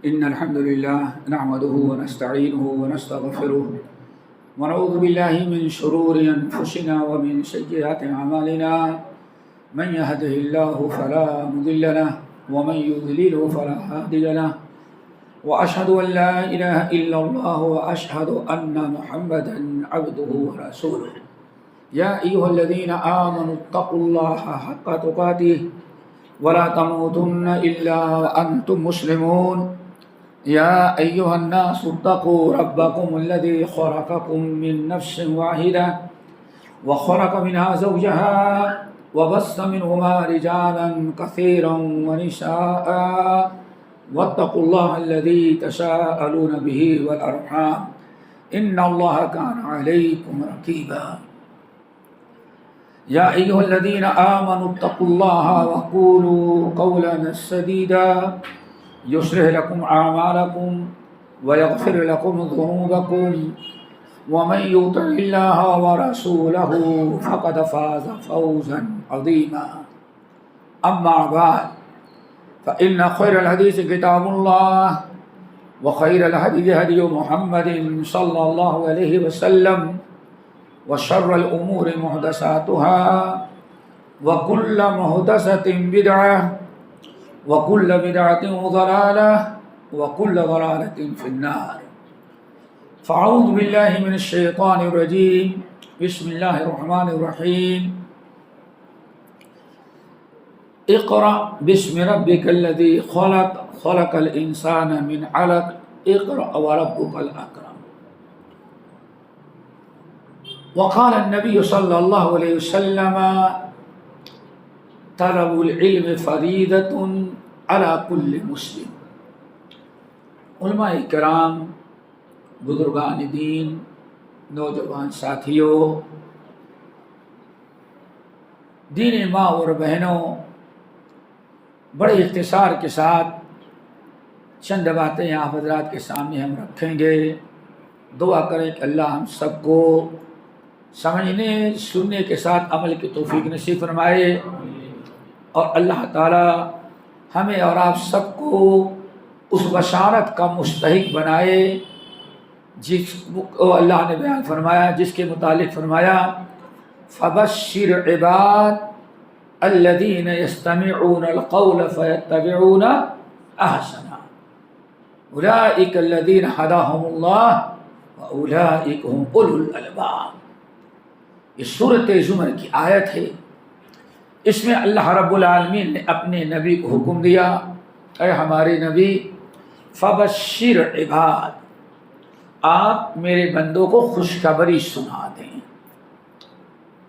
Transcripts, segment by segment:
إن الحمد لله نحمده ونستعينه ونستغفره ونعوذ بالله من شرور أنفسنا ومن سيئات أعمالنا من يهده الله فلا مضل له ومن يضلل فلا هادي له وأشهد أن لا إله إلا الله وأشهد أن محمدا عبده ورسوله يا أيها الذين آمنوا اتقوا الله حق تقاته ولا تموتن إلا وأنتم مسلمون يا أيها الناس اتقوا ربكم الذي خلقكم من نفس واحدة وخلق منها زوجها وبث منهما رجالا كثيرا ونساء واتقوا الله الذي تساءلون به والأرحام إن الله كان عليكم رقيبا يا أيها الذين آمنوا اتقوا الله وقولوا قولا سديدا يصلح لكم أعمالكم ويغفر لكم ذنوبكم ومن يطع الله ورسوله فقد فاز فوزا عظيما أما بعد فإن خير الحديث كتاب الله وخير الهدي هدي محمد صلى الله عليه وسلم وشر الأمور محدثاتها وكل محدثة بدعة وكل بدعة ضلالة وكل ضلالة في النار فأعوذ بالله من الشيطان الرجيم بسم الله الرحمن الرحيم اقرأ باسم ربك الذي خلق الإنسان من علق اقرأ وربك الأكرم وقال النبي صلى الله عليه وسلم طلب العلم فریضۃ علی کل مسلم۔ علماء کرام، بزرگان دین، نوجوان ساتھیوں، دین ماں اور بہنوں، بڑے اختصار کے ساتھ چند باتیں آپ حضرات کے سامنے ہم رکھیں گے۔ دعا کریں کہ اللہ ہم سب کو سمجھنے سننے کے ساتھ عمل کی توفیق نصیب فرمائے، اور اللہ تعالی ہمیں اور آپ سب کو اس بشارت کا مستحق بنائے جس کو اللہ نے بیان فرمایا، جس کے متعلق فرمایا فبشر عباد الذین یستمعون القول فیتبعون احسنہ اولئک الذین ھداھم اللہ واولئک ھم اولو الالباب۔ یہ سورۃ زمر کی آیت ہے۔ اس میں اللہ رب العالمین نے اپنے نبی کو حکم دیا، اے ہمارے نبی فبشر عباد، آپ میرے بندوں کو خوشخبری سنا دیں۔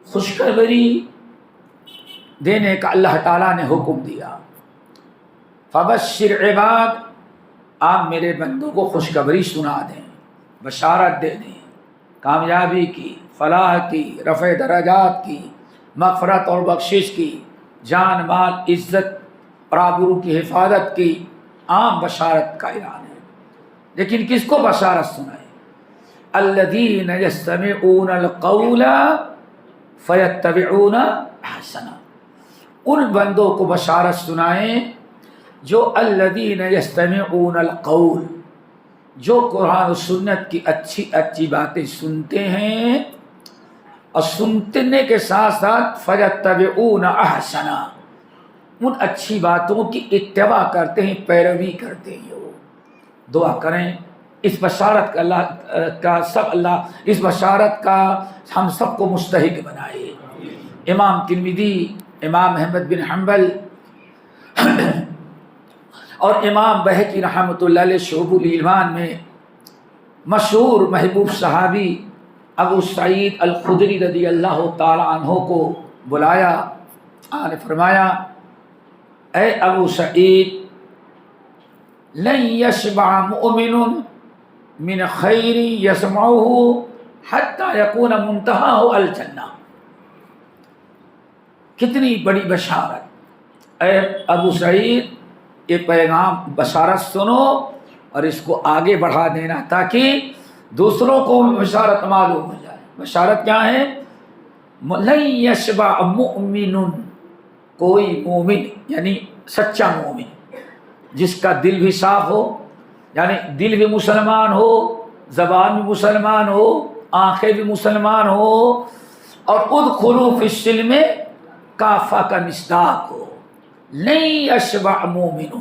خوشخبری دینے کا اللہ تعالیٰ نے حکم دیا۔ فبشر عباد، آپ میرے بندوں کو خوشخبری سنا دیں، بشارت دے دیں کامیابی کی، فلاح کی، رفع درجات کی، مغفرت اور بخشش کی، جان مال عزت اور آبرو کی حفاظت کی عام بشارت کا اعلان ہے۔ لیکن کس کو بشارت سنائے؟ الذین یستمعون القول فیتبعون احسنہ، ان بندوں کو بشارت سنائیں جو الذین یستمعون القول، جو قرآن و سنت کی اچھی اچھی باتیں سنتے ہیں اور سننے کے ساتھ ساتھ فیتبعون احسنہ، ان اچھی باتوں کی اتباع کرتے ہیں، پیروی کرتے ہیں۔ وہ دعا کریں اس بشارت کا اللہ اس بشارت کا ہم سب کو مستحق بنائے۔ امام ترمذی، امام احمد بن حنبل اور امام بہقی رحمۃ اللہ علیہ شعب الایمان میں مشہور محبوب صحابی ابو سعید الخدری رضی اللہ تعالی عنہ کو بلایا، آپ نے فرمایا اے ابو سعید، لن یشبع مؤمن من خیر یسمعہ حتی یکون منتہاہ الجنہ۔ کتنی بڑی بشارت! اے ابو سعید، یہ پیغام بشارت سنو اور اس کو آگے بڑھا دینا تاکہ دوسروں کو بشارت معلوم ہو جائے۔ بشارت کیا ہے؟ لن یشبع مؤمن، کوئی مومن یعنی سچا مومن جس کا دل بھی صاف ہو یعنی دل بھی مسلمان ہو، زبان بھی مسلمان ہو، آنکھیں بھی مسلمان ہو، اور ادخلوا فی السلم کافہ کا مصداق ہو۔ لن یشبع مومن،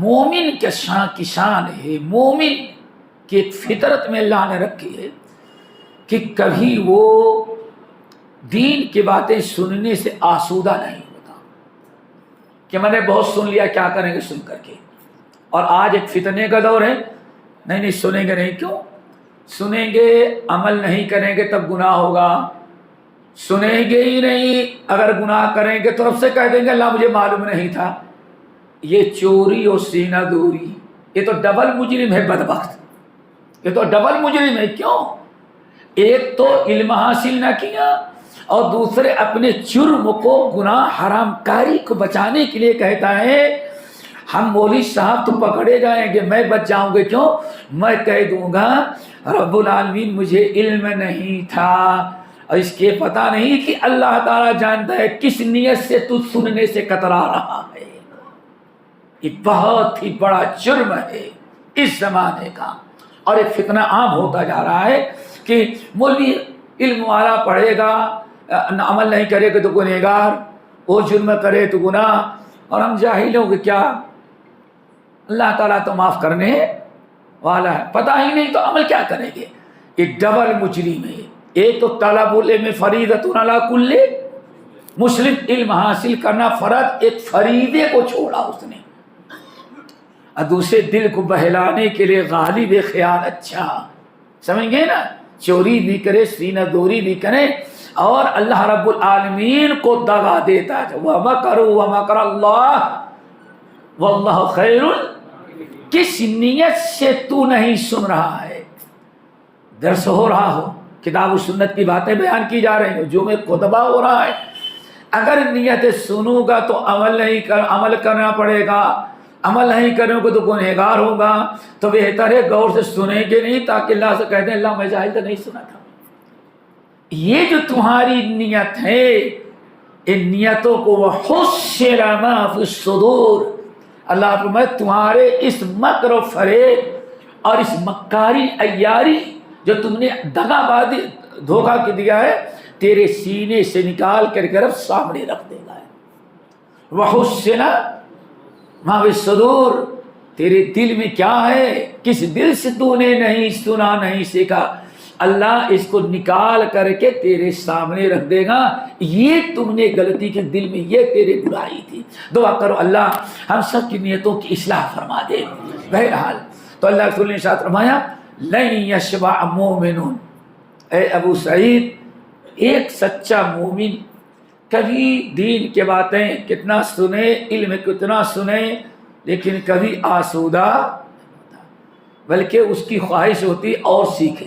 مومن کے شان کی شان ہے، مومن کی ایک فطرت میں اللہ نے رکھی ہے کہ کبھی وہ دین کی باتیں سننے سے آسودہ نہیں ہوتا کہ میں نے بہت سن لیا، کیا کریں گے سن کر کے۔ اور آج ایک فتنے کا دور ہے، نہیں سنیں گے، نہیں کیوں سنیں گے؟ عمل نہیں کریں گے تب گناہ ہوگا، سنیں گے ہی نہیں، اگر گناہ کریں گے تو رب سے کہہ دیں گے اللہ مجھے معلوم نہیں تھا۔ یہ چوری اور سینہ دوری، یہ تو ڈبل مجرم ہے بدبخت، یہ تو ڈبل مجرم ہے۔ کیوں؟ ایک تو علم حاصل نہ کیا، اور دوسرے اپنے جرم کو، گناہ حرام کاری کو بچانے کے لیے کہتا ہے ہم مولوی صاحب تو پکڑے جائیں گے، میں بچ جاؤں گے۔ کیوں؟ میں کہہ دوں گا رب العالمین مجھے علم نہیں تھا، اور اس کے پتہ نہیں کہ اللہ تعالیٰ جانتا ہے کس نیت سے تو سننے سے کترا رہا ہے۔ یہ بہت ہی بڑا جرم ہے اس زمانے کا، اور ایک فتنہ عام ہوتا جا رہا ہے کہ مولوی علم والا پڑھے گا، عمل نہیں کرے گا تو گنہگار، وہ جرم کرے تو گناہ، اور ہم جاہل ہوں گے کیا؟ اللہ تعالیٰ تو معاف کرنے والا ہے، پتہ ہی نہیں تو عمل کیا کریں گے؟ ایک ڈبل مجرم ہے۔ ایک تو طلب العلم فریضۃ علی کل مسلم، علم حاصل کرنا فرض، ایک فریضے کو چھوڑا اس نے، اور دوسرے دل کو بہلانے کے لیے غالب خیال اچھا، سمجھ گئے نا؟ چوری بھی کرے، سینہ دوری بھی کرے، اور اللہ رب العالمین کو دغا دیتا ہے۔ وَمَكَرُوا وَمَكَرَ اللَّهُ وَاللَّهُ خَيْرٌ۔ کس نیت سے تو نہیں سن رہا ہے؟ درس ہو رہا ہو، کتاب و سنت کی باتیں بیان کی جا رہی ہیں، جو میں خطبہ ہو رہا ہے، اگر نیت سنوں گا تو عمل کرنا پڑے گا، عمل نہیں کروں گے تو گنہگار ہوگا، تو بہتر ہے غور سے سنیں گے نہیں، تاکہ اللہ سے کہہ دیں اللہ میں جاہل تو نہیں سنا تھا۔ یہ جو تمہاری نیت ہے، ان نیتوں کو وَحُصِّرَ مَا فِي الصُّدُورِ، اللہ فرمائے تمہارے اس مکر و فریب اور اس مکاری عیاری جو تم نے دغا بازی دھوکہ کے دیا ہے، تیرے سینے سے نکال کر کے رب سامنے رکھ دے گا۔ وَحُصِّرَ مَا فِي الصُّدُورِ، تیرے دل میں کیا ہے، کس دل سے تو نے نہیں سنا، نہیں سیکھا، اللہ اس کو نکال کر کے تیرے سامنے رکھ دے گا۔ یہ تم نے غلطی کی، دل میں یہ تیرے برائی تھی۔ دعا کرو اللہ ہم سب کی نیتوں کی اصلاح فرما دے۔ بہرحال تو اللہ رسول نے ارشاد فرمایا لن یشبع مومن، اے ابو سعید ایک سچا مومن کبھی دین کے باتیں کتنا سنے، علم کتنا سنے، لیکن کبھی آسودہ بلکہ اس کی خواہش ہوتی اور سیکھے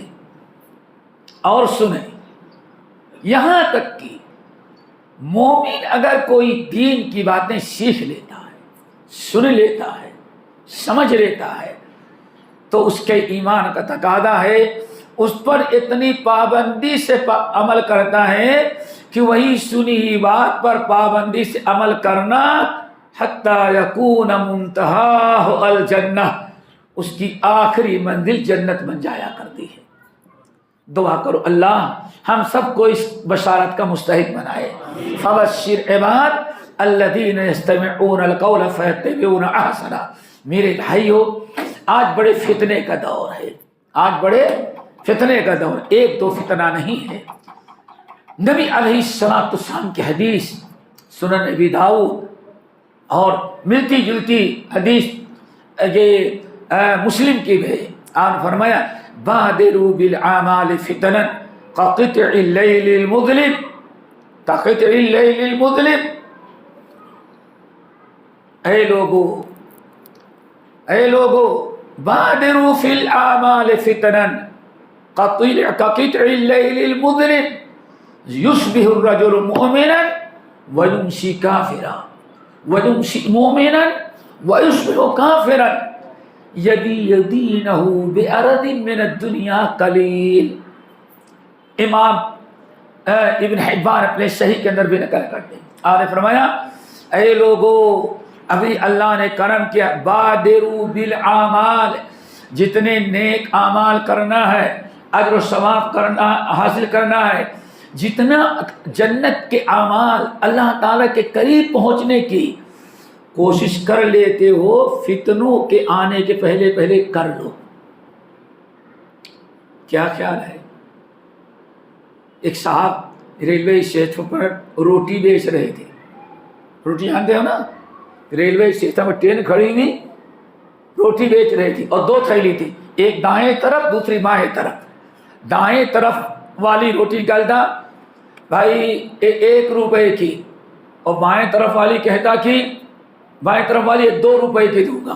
اور سنے۔ یہاں تک کہ مومن اگر کوئی دین کی باتیں سیکھ لیتا ہے، سن لیتا ہے، سمجھ لیتا ہے، تو اس کے ایمان کا تقاضا ہے اس پر اتنی پابندی سے عمل کرتا ہے کہ وہی سنی ہوئی بات پر پابندی سے عمل کرنا حتی یکون منتہاہ الجنہ، اس کی آخری منزل جنت بن جایا کرتی ہے۔ دعا کرو اللہ ہم سب کو اس بشارت کا مستحق بنائے۔ فبشر عباد الذین یستمعون القول فیتبعون احسنہ۔ میرے بھائیو آج بڑے فتنے کا دور ہے، آج بڑے فتنے کا دور، ایک دو فتنہ نہیں ہے۔ نبی علیہ السلام کی حدیث سنن ابی داؤد اور ملتی جلتی حدیث یہ مسلم کی بھی، آپ نے فرمایا بادروا بالاعمال فتنا كقطع الليل المظلم، كقطع الليل المظلم۔ اے لوگو بادروا فی الاعمال فتنا كقطع الليل المظلم يصبح الرجل مؤمنا ويمسي كافرا ويمسي مؤمنا ويصبح كافرا یدینہ بعرض من الدنیا قلیل۔ امام ابن حبان اپنے صحیح کے اندر بھی نقل کرتے ہیں، آپ نے فرمایا اے لوگو ابھی اللہ نے کرم کیا، بادروا بالاعمال، جتنے نیک اعمال کرنا ہے، اجر و ثواب کرنا حاصل کرنا ہے، جتنا جنت کے اعمال اللہ تعالیٰ کے قریب پہنچنے کی کوشش کر لیتے ہو، فتنوں کے آنے کے پہلے پہلے کر لو۔ کیا خیال ہے؟ ایک صاحب ریلوے اسٹیشن پر روٹی بیچ رہے تھے، روٹی جانتے ہو نا، ریلوے اسٹیشن پر ٹرین کھڑی ہوئی روٹی بیچ رہی تھی، اور دو تھیلی تھی، ایک دائیں طرف دوسری بائیں طرف۔ دائیں طرف والی روٹی نکالتا بھائی 1 روپے کی، اور بائیں طرف والی کہتا کہ بائیں طرف والی 2 روپے کی دوں گا۔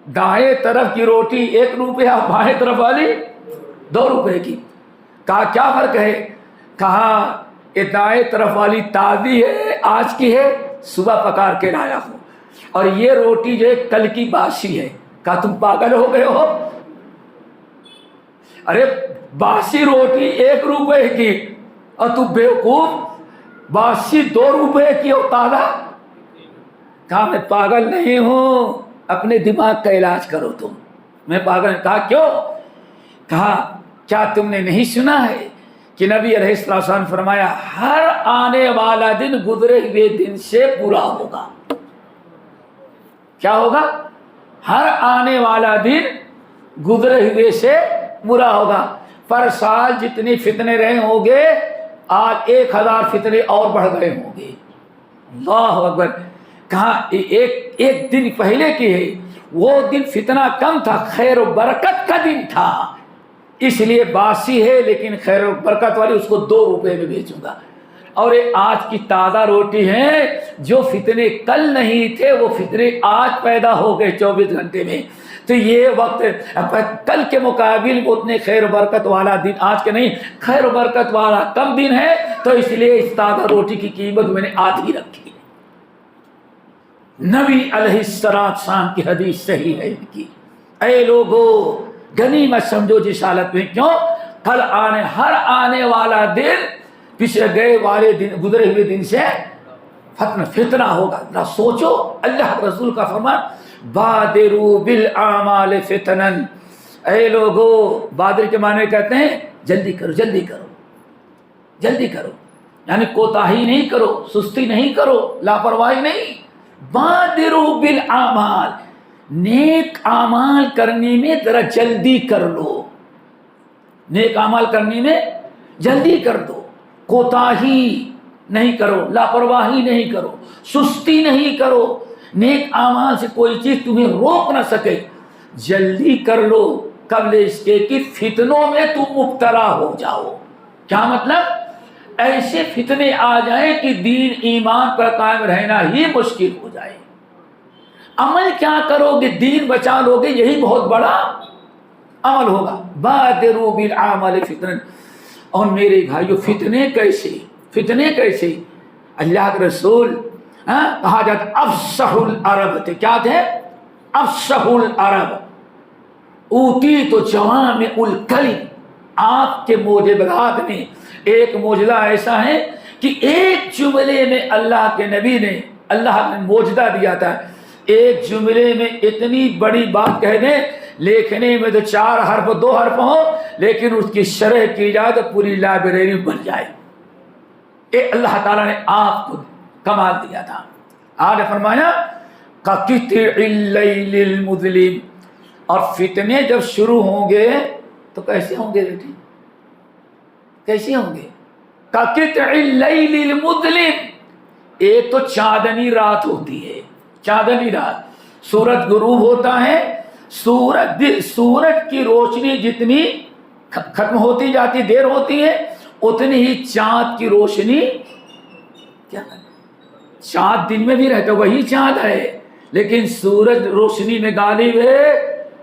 دائیں طرف کی روٹی 1 روپیہ، بائیں طرف والی 2 روپے کی۔ کہا کیا فرق ہے؟ کہا یہ دائیں طرف والی تازی ہے، آج کی ہے، صبح پکار کے لایا ہوں، اور یہ روٹی جو ہے کل کی باسی ہے۔ کہا تم پاگل ہو گئے ہو؟ ارے باسی روٹی 1 روپے کی، اور تم بیوقوف باسی 2 روپے کی اور تازہ؟ کہا میں پاگل نہیں ہوں، اپنے دماغ کا علاج کرو تم، میں پاگل نہیں۔ کہا کیوں؟ کہا کیا تم نے نہیں سنا ہے کہ نبی علیہ السلام نے فرمایا ہر آنے والا دن گزرے ہوئے دن سے برا ہوگا۔ کیا ہوگا؟ ہر آنے والا دن گزرے ہوئے سے برا ہوگا۔ پر سال جتنے فتنے رہے ہوں گے، آج 1000 فتنے اور بڑھ گئے ہوں گے۔ اللہ اکبر۔ کہاں ایک دن پہلے کی ہے، وہ دن فتنہ کم تھا، خیر و برکت کا دن تھا، اس لیے باسی ہے، لیکن خیر و برکت والی اس کو 2 روپے میں بیچوں گا۔ اور یہ آج کی تازہ روٹی ہے، جو فتنے کل نہیں تھے وہ فتنے آج پیدا ہو گئے 24 گھنٹے میں۔ تو یہ وقت کل کے مقابل اتنے خیر و برکت والا دن آج کے نہیں، خیر و برکت والا کم دن ہے، تو اس لیے اس تازہ روٹی کی قیمت میں نے آدھی رکھی۔ نبی علیہ السلام کی حدیث صحیح ہے ان کی، اے لوگو غنیمت سمجھو جس حالت میں، کیوں؟ کل ہر آنے والا دن پچھلے گئے والے دن گزرے ہوئے دن سے فتنہ ہوگا۔ ذرا سوچو، اللہ رسول کا فرمان بادروا بالاعمال فتنا، اے لوگو، بادر کے معنی کہتے ہیں جلدی کرو جلدی کرو جلدی کرو، یعنی کوتاہی نہیں کرو، سستی نہیں کرو، لاپرواہی نہیں۔ بادروا بالاعمال، نیک اعمال کرنے میں ذرا جلدی کر لو، نیک اعمال کرنے میں جلدی کر دو، کوتاہی نہیں کرو، لاپرواہی نہیں کرو، سستی نہیں کرو، نیک اعمال سے کوئی چیز تمہیں روک نہ سکے، جلدی کر لو قبل اس کے کہ فتنوں میں تم مبتلا ہو جاؤ۔ کیا مطلب؟ ایسے فتنے آ جائیں کہ دین ایمان پر قائم رہنا ہی مشکل ہو جائے۔ عمل کیا کرو گے؟ دین بچا لو گے، یہی بہت بڑا عمل ہوگا۔ بادروا بالاعمال فتنا۔ اور میرے بھائیو، فتنے کیسے؟ اللہ کے رسول کہا جاتا افصح العرب تھے، کیا تھے؟ افصح العرب، اوتیت جوامع الکلم۔ آپ کے معجزات میں ایک معجزہ ایسا ہے کہ ایک جملے میں اللہ کے نبی نے معجزہ دیا تھا، ایک جملے میں اتنی بڑی بات کہہ دیں، لکھنے میں تو 4 حرف 2 حرف ہو، لیکن اس کی شرح کی جائے تو پوری لائبریری بن جائے۔ یہ اللہ تعالیٰ نے آپ کو کمال دیا تھا۔ آپ نے فرمایا قطع اللیل المظلم، اور فتنے جب شروع ہوں گے تو کیسے ہوں گے بیٹی؟ کیسے ہوں گے؟ قطع اللیل المظلم، ایک تو چاندنی رات ہوتی ہے، چاندنی رات، سورج غروب ہوتا ہے، سورج کی روشنی جتنی ختم ہوتی جاتی دیر ہوتی ہے، اتنی ہی چاند کی روشنی، کیا چاند دن میں بھی رہتا وہی چاند ہے، لیکن سورج روشنی میں غالب ہے،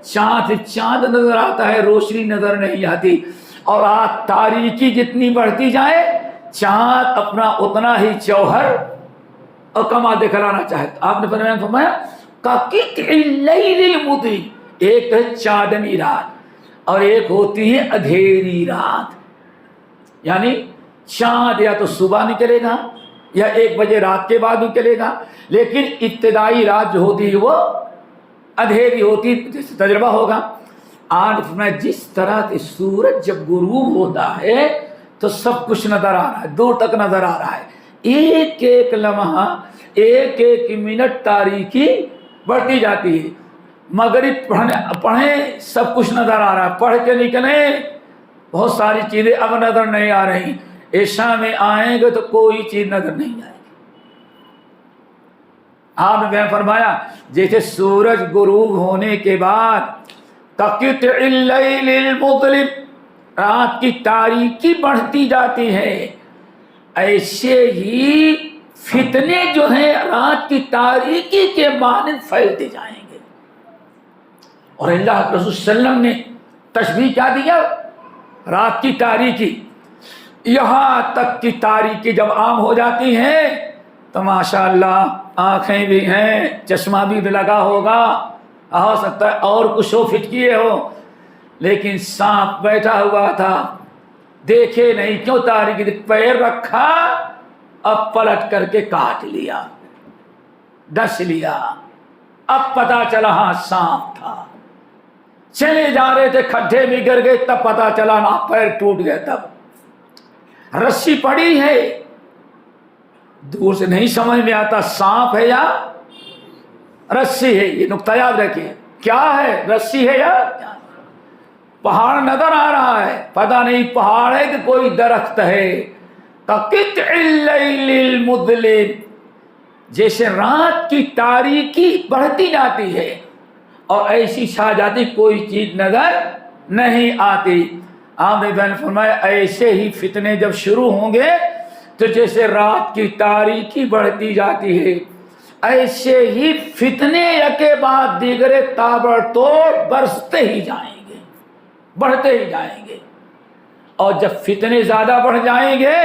چاند نظر آتا ہے، روشنی نظر نہیں آتی۔ اور آج تاریکی جتنی بڑھتی جائے، چاند اپنا اتنا ہی جوہر اور کمال دکھلانا چاہتا۔ آپ نے فرمایا قطع اللیل المظلم، ایک ہے چاندنی رات اور ایک ہوتی ہے اندھیری رات، یعنی چاند یا تو صبح نکلے گا یا 1 بجے رات کے بعد نکلے گا، لیکن ابتدائی رات جو ہوتی ہے وہ اندھیری ہوتی، جیسے تجربہ ہوگا۔ آج میں جس طرح سے سورج جب غروب ہوتا ہے تو سب کچھ نظر آ رہا ہے، دور تک نظر آ رہا ہے، ایک ایک لمحہ، ایک ایک منٹ تاریکی بڑھتی جاتی ہے۔ مغرب پڑھیں سب کچھ نظر آ رہا ہے، پڑھ کے نکلیں بہت ساری چیزیں اب نظر نہیں آ رہی، عشاء میں آئیں گے تو کوئی چیز نظر نہیں آئے گی۔ آپ نے بیان فرمایا جیسے سورج غروب ہونے کے بعد کقطع اللیل المظلم، رات کی تاریکی بڑھتی جاتی ہے، ایسے ہی فتنے جو ہیں رات کی تاریکی کے مانند پھیلتے جائیں گے۔ اور اللہ کے رسول صلی اللہ علیہ وسلم نے تشبیہ کیا دیا؟ رات کی تاریکی، یہاں تک کی تاریکی جب عام ہو جاتی ہے تو ماشاءاللہ آنکھیں بھی ہیں، چشمہ بھی لگا ہوگا، ہو سکتا ہے اور کچھ ہو، فٹ کیے ہو، لیکن سانپ بیٹھا ہوا تھا، دیکھے نہیں، کیوں تاریکی؟ پیر رکھا، اب پلٹ کر کے کاٹ لیا، ڈس لیا، اب پتا چلا ہاں سانپ تھا۔ چلے جا رہے تھے، کھڈے میں گر گئے، تب پتا چلا نا پیر ٹوٹ گیا۔ تب رسی پڑی ہے، دور سے نہیں سمجھ میں آتا سانپ ہے یا رسی ہے، یہ نقطہ یاد رکھیے، کیا ہے، رسی ہے یا کیا؟ پہاڑ نظر آ رہا ہے، پتہ نہیں پہاڑ ہے کہ کوئی درخت ہے۔ کقطع اللیل المظلم، جیسے رات کی تاریکی بڑھتی جاتی ہے اور ایسی چھا جاتی کوئی چیز نظر نہیں آتی۔ آپ نے بیان فرمایا ایسے ہی فتنے جب شروع ہوں گے تو جیسے رات کی تاریکی بڑھتی جاتی ہے، ایسے ہی فتنے یکے بعد دیگرے تابڑ توڑ برستے ہی جائیں گے، بڑھتے ہی جائیں گے۔ اور جب فتنے زیادہ بڑھ جائیں گے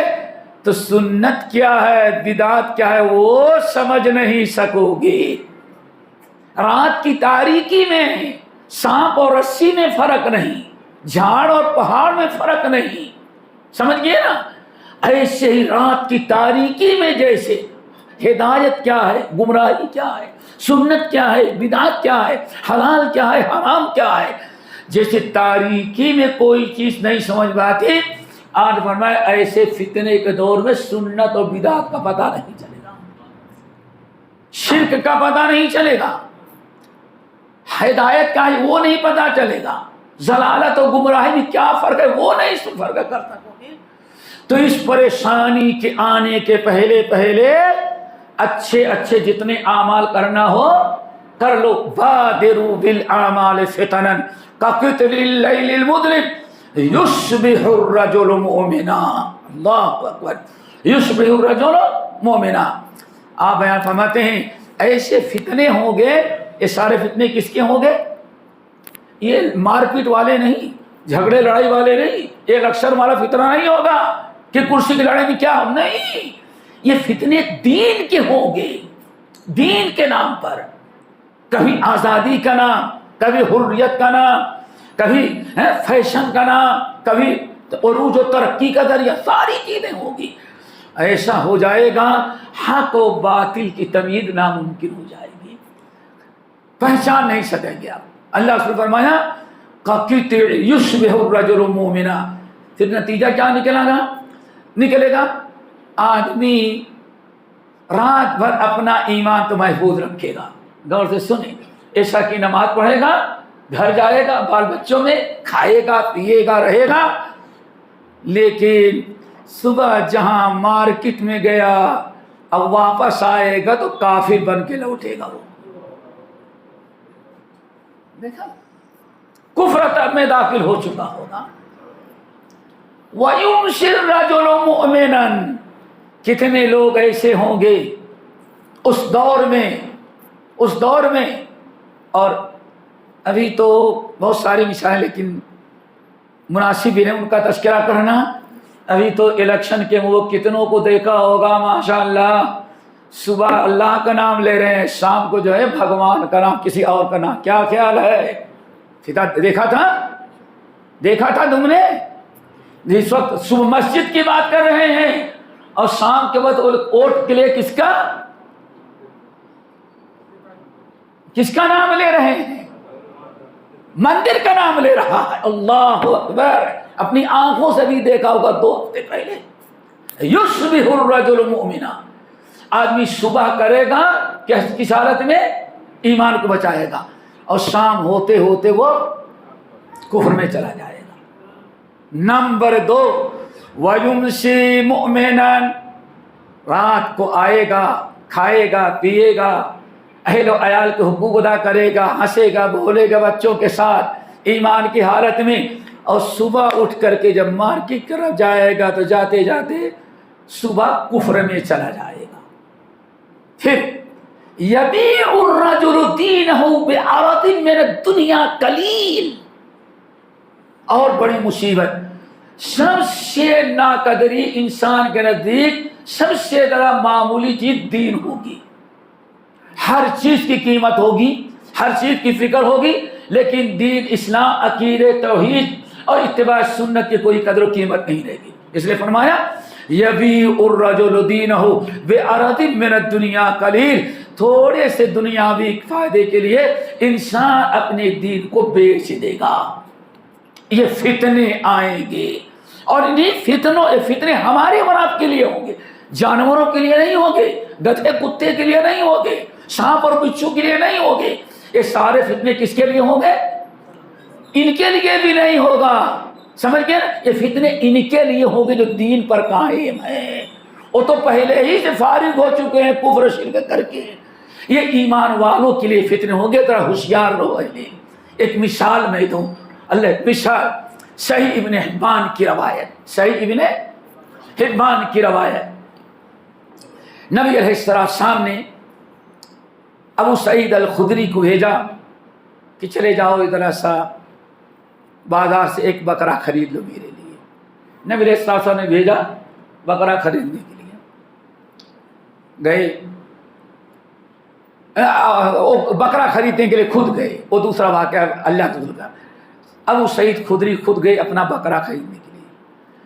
تو سنت کیا ہے، بدعت کیا ہے، وہ سمجھ نہیں سکو گے۔ رات کی تاریکی میں سانپ اور رسی میں فرق نہیں، جھاڑ اور پہاڑ میں فرق نہیں، سمجھ گئے نا؟ ایسے ہی رات کی تاریکی میں جیسے ہدایت کیا ہے، گمراہی کیا ہے، سنت کیا ہے، بدعت کیا ہے، حلال کیا ہے، حرام کیا ہے، جیسے تاریکی میں کوئی چیز نہیں سمجھ پاتی، آج فرمایا ایسے فتنے کے دور میں سنت اور بدعت کا پتہ نہیں چلے گا، شرک کا پتہ نہیں چلے گا، ہدایت کا ہے وہ نہیں پتہ چلے گا، ضلالت اور گمراہی میں کیا فرق ہے وہ نہیں فرق کر سکو گے۔ تو اس پریشانی کے آنے کے پہلے پہلے اچھے اچھے جتنے اعمال کرنا ہو کر لو۔ بادروا بالاعمال فتنا کقطع اللیل المظلم یصبح الرجل مؤمنا، اللہ اکبر، یصبح الرجل مؤمنا۔ آپ بیان فرماتے ہیں ایسے فتنے ہوں گے، یہ سارے فتنے کس کے ہوں گے؟ یہ مار پیٹ والے نہیں، جھگڑے لڑائی والے نہیں، ایک اکثر والا فتنہ نہیں ہوگا کہ کرسی کی لڑائی میں کیا ہو، نہیں، یہ فتنے دین کے ہوں گے، دین کے نام پر، کبھی آزادی کا نام، کبھی حریت کا نام، کبھی فیشن کا نام، کبھی عروج و ترقی کا ذریعہ، ساری چیزیں ہوگی۔ ایسا ہو جائے گا حق و باطل کی تمیز ناممکن ہو جائے گی، پہچان نہیں سکیں گے آپ۔ اللہ سے فرمایا ققطع یصبح الرجل مؤمنا، پھر نتیجہ کیا نکلے گا؟ آدمی رات بھر اپنا ایمان تو محفوظ رکھے گا، غور سے سنیں، عشاء کی نماز پڑھے گا، گھر جائے گا، بال بچوں میں کھائے گا، پیے گا، رہے گا، لیکن صبح جہاں مارکیٹ میں گیا اب واپس آئے گا تو کافر بن کے لوٹے گا، وہ دیکھا کفر میں داخل ہو چکا ہوگا۔ وَيُمْسِي الرَّجُلُ مُؤْمِنًا، کتنے لوگ ایسے ہوں گے اس دور میں، اور ابھی تو بہت ساری مثالیں لیکن مناسب ہی نہیں ان کا تذکرہ کرنا۔ ابھی تو الیکشن کے وہ کتنوں کو دیکھا ہوگا ماشاءاللہ، صبح اللہ کا نام لے رہے ہیں، شام کو جو ہے بھگوان کا نام، کسی اور کا نام، کیا خیال ہے؟ دیکھا تھا تم نے؟ اس وقت صبح مسجد کی بات کر رہے ہیں اور شام کے بعد ووٹ کے لیے کس کا نام لے رہے ہیں؟ مندر کا نام لے رہا ہے۔ اللہ اکبر! اپنی آنکھوں سے بھی دیکھا ہوگا 2 ہفتے پہلے، یصبح الرجل مؤمنا، آدمی صبح کرے گا کس حالت میں؟ ایمان کو بچائے گا، اور شام ہوتے ہوتے وہ کفر میں چلا جائے گا۔ نمبر 2، وَيُمْسِي مُؤْمِنًا، رات کو آئے گا، کھائے گا، پیے گا، اہل و عیال کے حقوق ادا کرے گا، ہنسے گا، بولے گا بچوں کے ساتھ ایمان کی حالت میں، اور صبح اٹھ کر کے جب مارکیٹ کی طرف جائے گا تو جاتے جاتے صبح کفر میں چلا جائے گا۔ پھر یبیع الرجل دینہ بعرض من الدنیا قلیل، اور بڑی مصیبت، سب سے ناقدری انسان کے نزدیک سب سے زیادہ معمولی چیز دین ہوگی۔ ہر چیز کی قیمت ہوگی، ہر چیز کی فکر ہوگی، لیکن دین، اسلام، عقیدے، توحید اور اتباع سنت کی کوئی قدر و قیمت نہیں رہے گی۔ اس لیے فرمایا یبیع الرجل دینہ بعرض من الدنیا قلیل، تھوڑے سے دنیاوی فائدے کے لیے انسان اپنے دین کو بیچ دے گا۔ یہ فتنے آئیں گے، اور انہیں فتنے ہمارے اور آپ کے لیے ہوں گے، جانوروں کے لیے نہیں ہوں گے، گدھے کتے کے لیے نہیں ہوں گے، سانپ اور بچھو کے لیے نہیں ہوں گے۔ یہ سارے فتنے کس کے لیے ہوں گے؟ ان کے لیے بھی نہیں ہوگا، سمجھ گئے نا؟ یہ فتنے ان کے لیے ہوں گے جو دین پر قائم ہیں، وہ تو پہلے ہی سے فارغ ہو چکے ہیں کفر شرک کر کے۔ یہ ایمان والوں کے لیے فتنے ہوں گے، ذرا ہوشیار رہو۔ ایک مثال میں دوں، اللہ مثال، صحیح ابن حبان کی روایت، صحیح ابن حبان کی روایت، نبی علیہ السلام نے ابو سعید الخدری کو بھیجا کہ چلے جاؤ ادھر سا بازار سے ایک بکرا خرید لو میرے لیے۔ نبی علیہ السلام نے بھیجا بکرا خریدنے کے لیے، گئے، بکرا خریدنے کے لیے خود گئے۔ وہ دوسرا واقعہ اللہ تعالیٰ کا، ابو سعید خدری خود گئے اپنا بکرا خریدنے کے لیے۔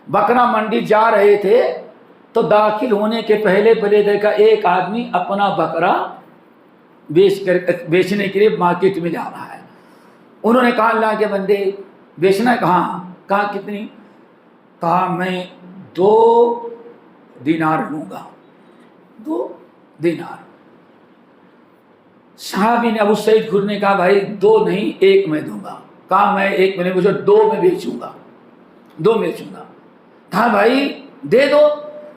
بکرا منڈی جا رہے تھے تو داخل ہونے کے پہلے دیکھا ایک آدمی اپنا بکرا بیچنے کے لیے مارکیٹ میں جا رہا ہے۔ انہوں نے کہا اللہ کے بندے بیچنا ہے؟ کہا کتنی؟ کہا میں 2 دینار لوں گا، 2 دینار۔ صحابی نے ابو سعید خدری نے کہا بھائی 2 نہیں 1 میں دوں گا۔ کہا میں 1 میں نہیں، مجھے 2 میں بیچوں گا، 2 میں بیچوں گا۔ کہا بھائی دے دو۔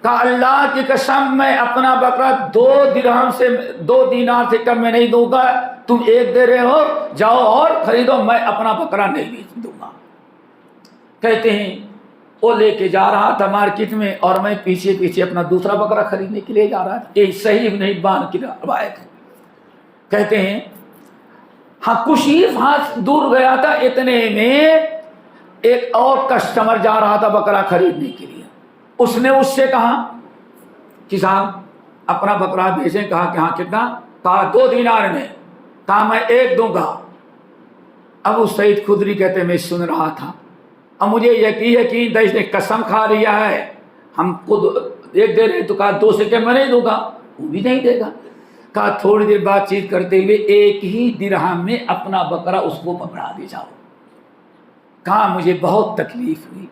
کہا اللہ کی قسم میں اپنا بکرا 2 درہم سے 2 دینار سے کم میں نہیں دوں گا، تم 1 دے رہے ہو، جاؤ اور خریدو، میں اپنا بکرا نہیں بیچ دوں گا۔ کہتے ہیں وہ لے کے جا رہا تھا مارکیٹ میں، اور میں پیچھے پیچھے اپنا دوسرا بکرا خریدنے کے لیے جا رہا تھا۔ یہ صحیح ابن حبان کی روایت ہے۔ کہتے ہیں ہاں کچھ ہی ہاتھ دور گیا تھا، اتنے میں ایک اور کسٹمر جا رہا تھا بکرا خریدنے کے لیے۔ اس نے اس سے کہا کہ صاحب اپنا بکرا بیچیں۔ کہا کہ ہاں کتنا؟ کہا 2 دینار میں۔ کہا میں 1 دوں گا۔ ابو سعید خدری کہتے میں سن رہا تھا، اب مجھے یقین تھا اس نے قسم کھا لیا ہے، ہم خود 1 دے رہے، تو کہا 2 سے کم میں نہیں دوں گا، وہ بھی نہیں دے گا۔ کہا تھوڑی دیر بات چیت کرتے ہوئے 1 ہی درہم میں اپنا بکرا اس کو پکڑا دے جاؤ۔ کہا مجھے بہت تکلیف ہوئی،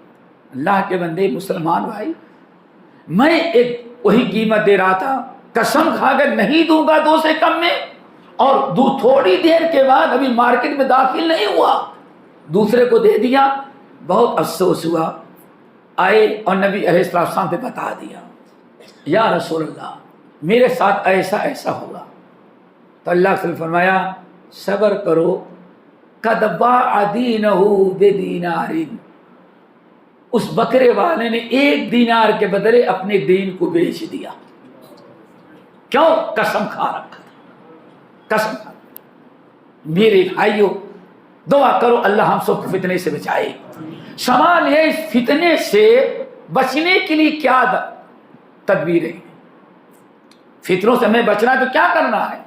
اللہ کے بندے مسلمان بھائی، میں ایک وہی قیمت دے رہا تھا، قسم کھا کر نہیں دوں گا 2 سے کم میں، اور تھوڑی دیر کے بعد ابھی مارکیٹ میں داخل نہیں ہوا، دوسرے کو دے دیا۔ بہت افسوس ہوا، آئے اور نبی علیہ السلام سے بتا دیا، یا رسول اللہ میرے ساتھ ایسا ہوگا۔ تو اللہ سے فرمایا صبر کرو، قد باع دینہ بدینار، اس بکرے والے نے 1 دینار کے بدلے اپنے دین کو بیچ دیا۔ کیوں؟ قسم کھا رکھا تھا، قسم کھا۔ میرے بھائیوں دعا کرو اللہ ہم سب کو فتنے سے بچائے۔ سوال ہے اس فتنے سے بچنے کے لیے کیا تدبیریں؟ فتنوں سے ہمیں بچنا ہے تو کیا کرنا ہے؟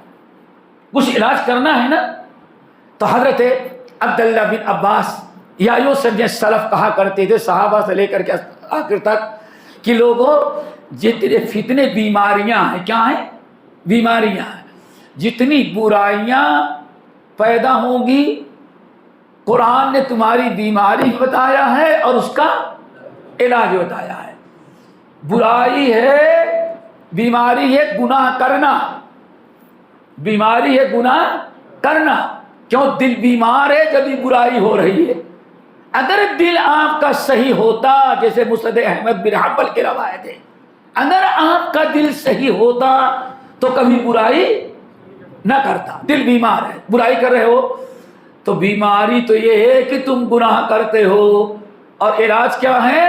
کچھ علاج کرنا ہے نا۔ تو حضرت عبداللہ بن عباس یا یوں سمجھے سلف کہا کرتے تھے، صحابہ سے لے کر کے آخر تک، کہ لوگوں جتنے فتنے بیماریاں ہیں، کیا ہیں؟ بیماریاں ہیں، جتنی برائیاں پیدا ہوں گی قرآن نے تمہاری بیماری بتایا ہے اور اس کا علاج بتایا ہے۔ برائی ہے، بیماری ہے گناہ کرنا، بیماری ہے گناہ کرنا۔ کیوں؟ دل بیمار ہے جب بھی برائی ہو رہی ہے۔ اگر دل آپ کا صحیح ہوتا، جیسے مسند احمد بن حنبل کی روایت ہے، اگر آپ کا دل صحیح ہوتا تو کبھی برائی نہ کرتا۔ دل بیمار ہے، برائی کر رہے ہو تو بیماری تو یہ ہے کہ تم گناہ کرتے ہو، اور علاج کیا ہے؟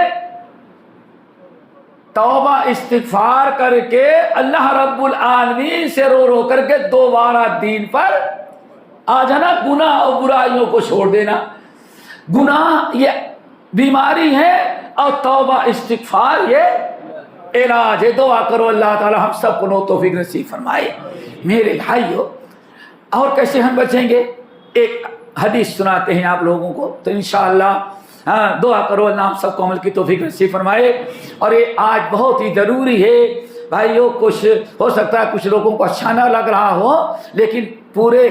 توبہ استغفار کر کے اللہ رب العالمین سے رو رو کر کے دوبارہ دین پر آ جانا، گناہ اور برائیوں کو چھوڑ دینا۔ گناہ یہ بیماری ہے اور توبہ استغفار یہ علاج ہے۔ دعا کرو اللہ تعالی ہم سب کو نو توفیق نصیب فرمائے۔ میرے بھائیو، اور کیسے ہم بچیں گے؟ ایک حدیث سناتے ہیں آپ لوگوں کو، تو انشاءاللہ دعا کرو اللہ ہم سب کو عمل کی توفیق نصیب فرمائے۔ اور یہ آج بہت ہی ضروری ہے بھائیو، کچھ ہو سکتا ہے کچھ لوگوں کو اچھا نہ لگ رہا ہو، لیکن پورے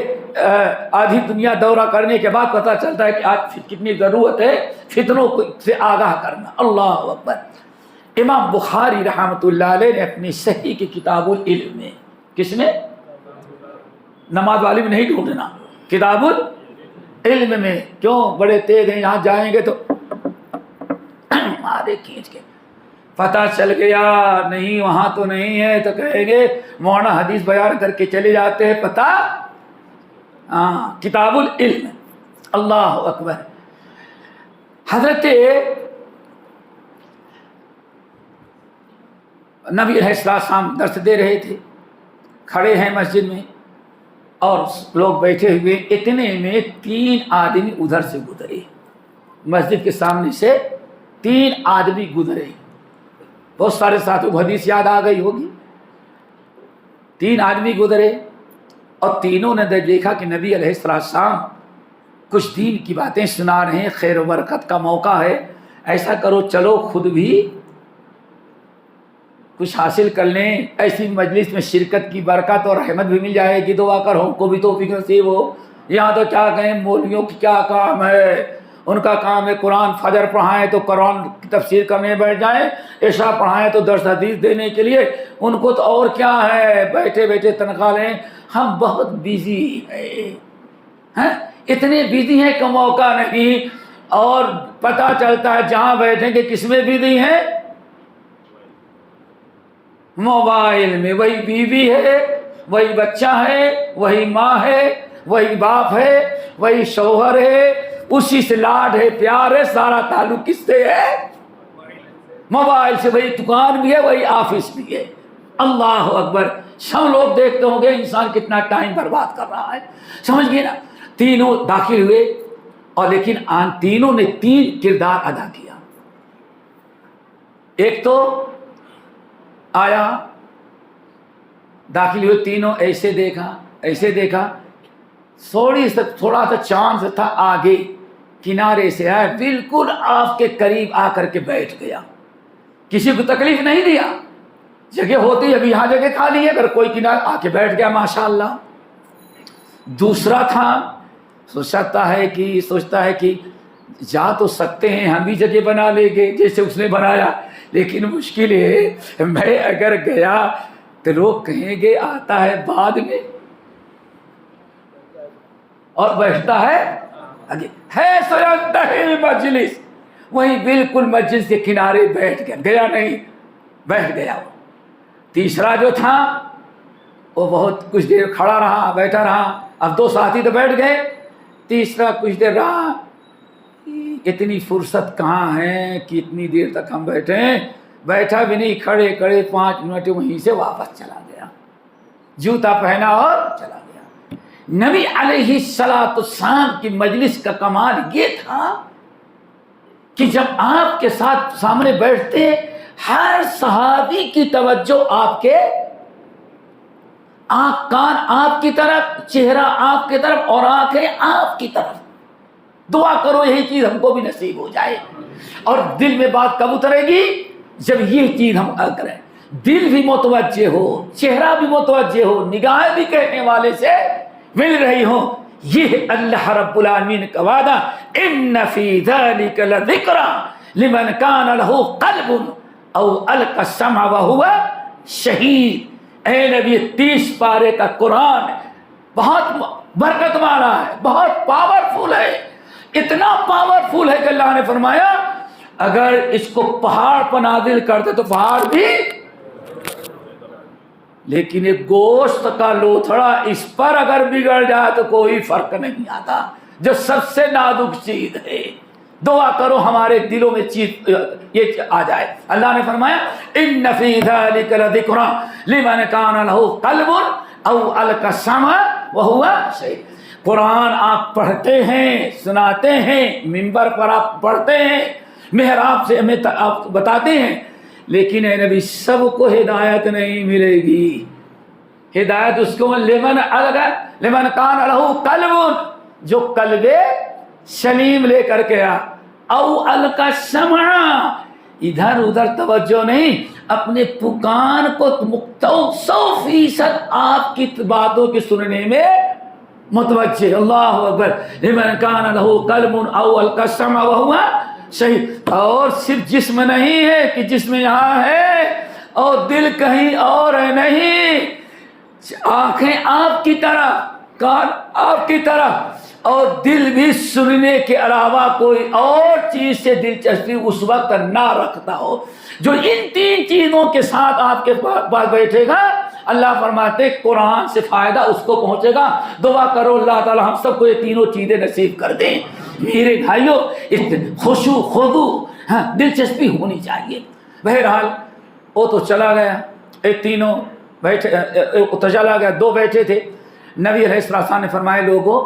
آدھی دنیا دورہ کرنے کے بعد پتہ چلتا ہے کہ آج کتنی ضرورت ہے فتنوں سے آگاہ کرنا۔ اللہ اکبر۔ امام بخاری رحمۃ اللہ علیہ نے اپنی صحیح کی کتاب العلم میں، کس میں؟ نماز والی میں نہیں ڈھونڈنا، کتاب العلم میں۔ کیوں؟ بڑے تیز ہیں، یہاں جائیں گے تو آدھے کھینچ کے پتہ چل گیا نہیں وہاں تو نہیں ہے، تو کہیں گے مولانا حدیث بیان کر کے چلے جاتے ہیں، پتہ کتاب العلم۔ اللہ اکبر۔ حضرت نبی علیہ السلام درس دے رہے تھے، کھڑے ہیں مسجد میں اور لوگ بیٹھے ہوئے، اتنے میں 3 آدمی ادھر سے گزرے، مسجد کے سامنے سے 3 آدمی گزرے۔ بہت سارے ساتھوں کو حدیث یاد آ گئی ہوگی۔ 3 آدمی گزرے اور تینوں نے دیکھا کہ نبی علیہ السلام کچھ دین کی باتیں سنا رہے ہیں، خیر و برکت کا موقع ہے، ایسا کرو چلو خود بھی کچھ حاصل کر لیں، ایسی مجلس میں شرکت کی برکت اور رحمت بھی مل جائے گی، دعا کر ہم کو بھی توفیق نصیب ہو۔ یہاں تو کیا کہیں، مولویوں کی کیا کام ہے، ان کا کام ہے قرآن فجر پڑھائیں تو قرآن کی تفسیر کرنے بیٹھ جائیں، عشاء پڑھائیں تو درس حدیث دینے کے لیے، ان کو تو اور کیا ہے، بیٹھے بیٹھے تنخواہ لیں۔ ہم بہت بیزی ہیں، اتنے بیزی ہیں کہ موقع نہیں، اور پتہ چلتا ہے جہاں بیٹھیں کہ کس میں بیزی ہیں؟ موبائل میں۔ وہی بیوی ہے، وہی بچہ ہے، وہی ماں ہے، وہی باپ ہے، وہی شوہر ہے، اسی سے لاڈ ہے، پیار ہے، سارا تعلق کس سے ہے؟ موبائل سے۔ وہی دکان بھی ہے، وہی آفس بھی ہے۔ اللہ اکبر۔ سب لوگ دیکھتے ہوں گے انسان کتنا ٹائم برباد کر رہا ہے، سمجھ گئے نا؟ تینوں داخل ہوئے، اور لیکن تینوں نے 3 کردار ادا کیا۔ ایک تو آیا، داخل ہوئے، تینوں ایسے دیکھا، ایسے دیکھا، تھوڑا سا چاند تھا آگے، کنارے سے آیا، بالکل آپ کے قریب آ کر کے بیٹھ گیا، کسی کو تکلیف نہیں دیا۔ جگہ ہوتی ابھی یہاں جگہ خالی ہے، اگر کوئی کنارے آ کے بیٹھ گیا ماشاءاللہ۔ دوسرا تھا، سوچتا ہے کہ جا تو سکتے ہیں، ہم بھی جگہ بنا لیں گے جیسے اس نے بنایا، لیکن مشکل ہے، میں اگر گیا تو لوگ کہیں گے آتا ہے بعد میں اور بیٹھتا ہے آگے، ہے سینتہی مجلس، وہیں بالکل مسجد کے کنارے بیٹھ گیا نہیں، بیٹھ گیا وہ۔ تیسرا جو تھا وہ بہت کچھ دیر کھڑا رہا، بیٹھا رہا، اب 2 ساتھی تو بیٹھ گئے، تیسرا کچھ دیر رہا، اتنی فرصت کہاں ہے کہ اتنی دیر تک ہم بیٹھے ہیں، بیٹھا بھی نہیں، کھڑے 5 منٹ وہیں سے واپس چلا گیا، جوتا پہنا اور چلا گیا۔ نبی علیہ السلام کی مجلس کا کمال یہ تھا کہ جب آپ کے ساتھ سامنے بیٹھتے، ہر صحابی کی توجہ آپ کے کان آپ کی طرف، چہرہ آپ کی طرف اور آنکھیں آپ کی طرف۔ دعا کرو یہی چیز ہم کو بھی نصیب ہو جائے۔ اور دل میں بات کب اترے گی؟ جب یہ چیز ہم کریں، دل بھی متوجہ ہو، چہرہ بھی متوجہ ہو، نگاہیں بھی کہنے والے سے مل رہی ہو، یہ اللہ رب العالمین کا وعدہ، ان فی ذلک لذکری لمن کان لہ قلب او القی السمع وہو شہید۔ اے نبی 30 پارے کا قرآن بہت برکت والا ہے، بہت پاورفل ہے، اتنا پاورفل ہے کہ اللہ نے فرمایا اگر اس کو پہاڑ پر نازل کرتے تو پہاڑ بھی، لیکن ایک گوشت کا لوتھڑا اس پر اگر بگڑ جائے تو کوئی فرق نہیں آتا، جو سب سے نازک چیز ہے۔ دعا کرو ہمارے دلوں میں چیز یہ آ جائے۔ اللہ نے فرمایا ان فی ذلک لذکری لمن کان لہ قلب او القی السمع وہو شہید۔ قرآن آپ پڑھتے ہیں، سناتے ہیں، منبر پر آپ پڑھتے ہیں، محراب سے ہمیں آپ بتاتے ہیں، لیکن اے نبی سب کو ہدایت نہیں ملے گی۔ ہدایت اس کو لمن کان لہ قلب، جو قلب سلیم لے کر کے او القی السمع، ادھر ادھر توجہ نہیں، اپنے پکان کو 100% آپ کی باتوں کی سننے میں متوجہ۔ اللہ اکبر، لمن کان لہ قلب او القی السمع وہو شہید۔ اور صرف جسم نہیں ہے کہ جسم یہاں ہے اور دل کہیں اور ہے، نہیں، آنکھیں آپ کی طرح، کان آپ کی طرح، اور دل بھی سننے کے علاوہ کوئی اور چیز سے دلچسپی اس وقت نہ رکھتا ہو۔ جو ان 3 چیزوں کے ساتھ آپ کے پاس بیٹھے گا، اللہ فرماتے قرآن سے فائدہ اس کو پہنچے گا۔ دعا کرو اللہ تعالی ہم سب کو یہ تینوں چیزیں نصیب کر دیں۔ میرے بھائیوں، خشوع خضوع، دلچسپی ہونی چاہیے۔ بہرحال وہ تو چلا گیا، ایک تینوں بیٹھے، تو چلا گیا، 2 بیٹھے تھے۔ نبی علیہ السلام نے فرمایا لوگوں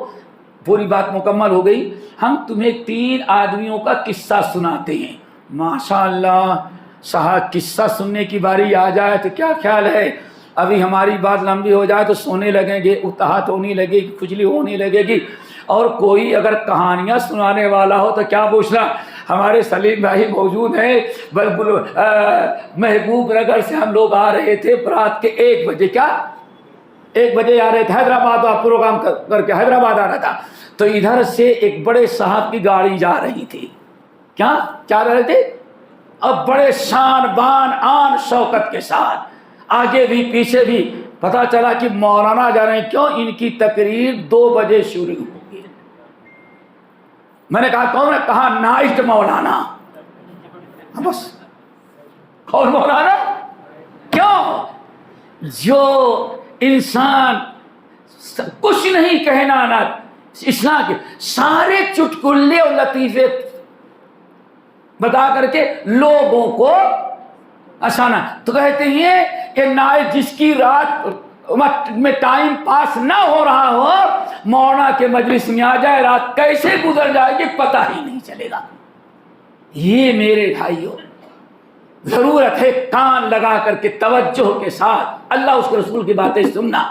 پوری بات مکمل ہو گئی، ہم تمہیں 3 آدمیوں کا قصہ سناتے ہیں۔ ماشاءاللہ صاحب، قصہ سننے کی باری آ جائے تو کیا خیال ہے، ابھی ہماری بات لمبی ہو جائے تو سونے لگیں گے، اتحاد ہونے لگے گی، کھجلی ہونے لگے گی، اور کوئی اگر کہانیاں سنانے والا ہو تو کیا پوچھنا۔ ہمارے سلیم بھائی موجود ہیں، محبوب نگر سے ہم لوگ آ رہے تھے رات کے 1 بجے، کیا 1 بجے آ رہے تھے، حیدرآباد پروگرام کر کے حیدرآباد آ رہا تھا، تو ادھر سے ایک بڑے صاحب کی گاڑی جا رہی تھی، کیا جا رہے تھے، اب بڑے شان بان آن شوکت کے ساتھ، آگے بھی پیچھے بھی۔ پتہ چلا کہ مولانا جا رہے ہیں، کیوں؟ ان کی تقریر 2 بجے شروع ہوگی۔ میں نے کہا کون ہے؟ کہا نائٹ مولانا۔ بس اور مولانا کیوں؟ جو انسان کچھ نہیں کہنا نہ اسلام کے سارے چٹکلے اور لطیفے بتا کر کے لوگوں کو آسانا، تو کہتے ہیں کہ نائٹ جس کی رات میں ٹائم پاس نہ ہو رہا ہو، مولانا کے مجلس میں آ جائے، رات کیسے گزر جائے گی پتہ ہی نہیں چلے گا۔ یہ میرے بھائیوں ضرورت ہے کان لگا کر کے توجہ کے ساتھ اللہ اس کے رسول کی باتیں سننا۔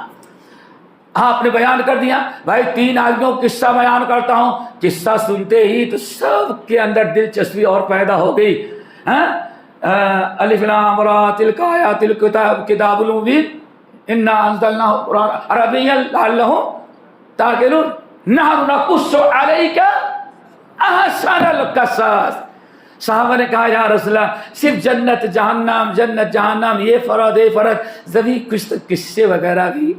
آپ نے بیان کر دیا، بھائی 3 آدمیوں کا قصہ بیان کرتا ہوں، قصہ سنتے ہی تو سب کے اندر دلچسپی اور پیدا ہو گئی۔ الف لام را تلک آیات الکتاب کتاب المبین انا انزلناہ قرآن عربیا لعلہم تعقلون نحن نقص علیک احسن القصص۔ صحابہ نے کہا یا رسول اللہ صرف جنت جہنم یہ فرد زبی قصے وغیرہ بھی؟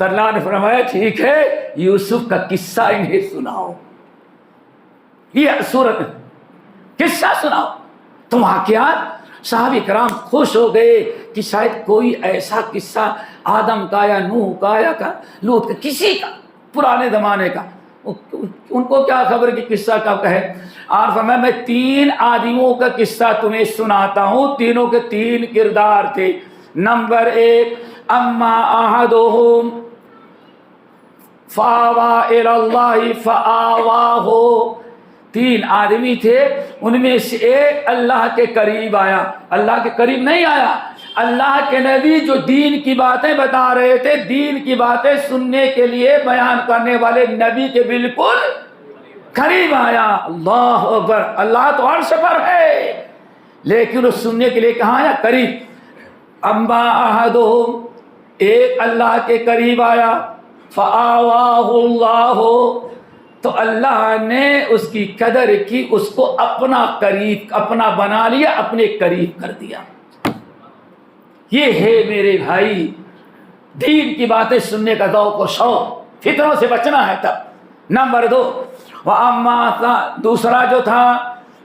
تو اللہ نے فرمایا ٹھیک ہے، یوسف کا قصہ انہیں سناؤ، یہ صورت قصہ سناؤ۔ تو واقعات صحابہ کرام خوش ہو گئے کہ شاید کوئی ایسا قصہ آدم کا یا نوح کا یا لوط کا، کسی کا پرانے زمانے کا، ان کو کیا خبر کہ قصہ کب کا ہے۔ اور فرمایا میں 3 آدمیوں کا قصہ تمہیں سناتا ہوں، تینوں کے 3 کردار تھے۔ نمبر 1 اما احدہم فآوى إلى الله فآواه، 3 آدمی تھے، ان میں سے ایک اللہ کے قریب آیا۔ اللہ کے قریب نہیں آیا، اللہ کے نبی جو دین کی باتیں بتا رہے تھے، دین کی باتیں سننے کے لیے بیان کرنے والے نبی کے بالکل قریب آیا۔ اللہ اکبر، اللہ تو عرش پر ہے لیکن اس سننے کے لیے کہاں آیا؟ قریب. اما احدہم، ایک اللہ کے قریب آیا، فآواہ اللہ، تو اللہ نے اس کی قدر کی، اس کو اپنا قریب، اپنا بنا لیا، اپنے قریب کر دیا. یہ ہے میرے بھائی دین کی باتیں سننے کا ذوق و شوق، فتنوں سے بچنا ہے تب. نمبر 2، وَأَمَّا، دوسرا جو تھا،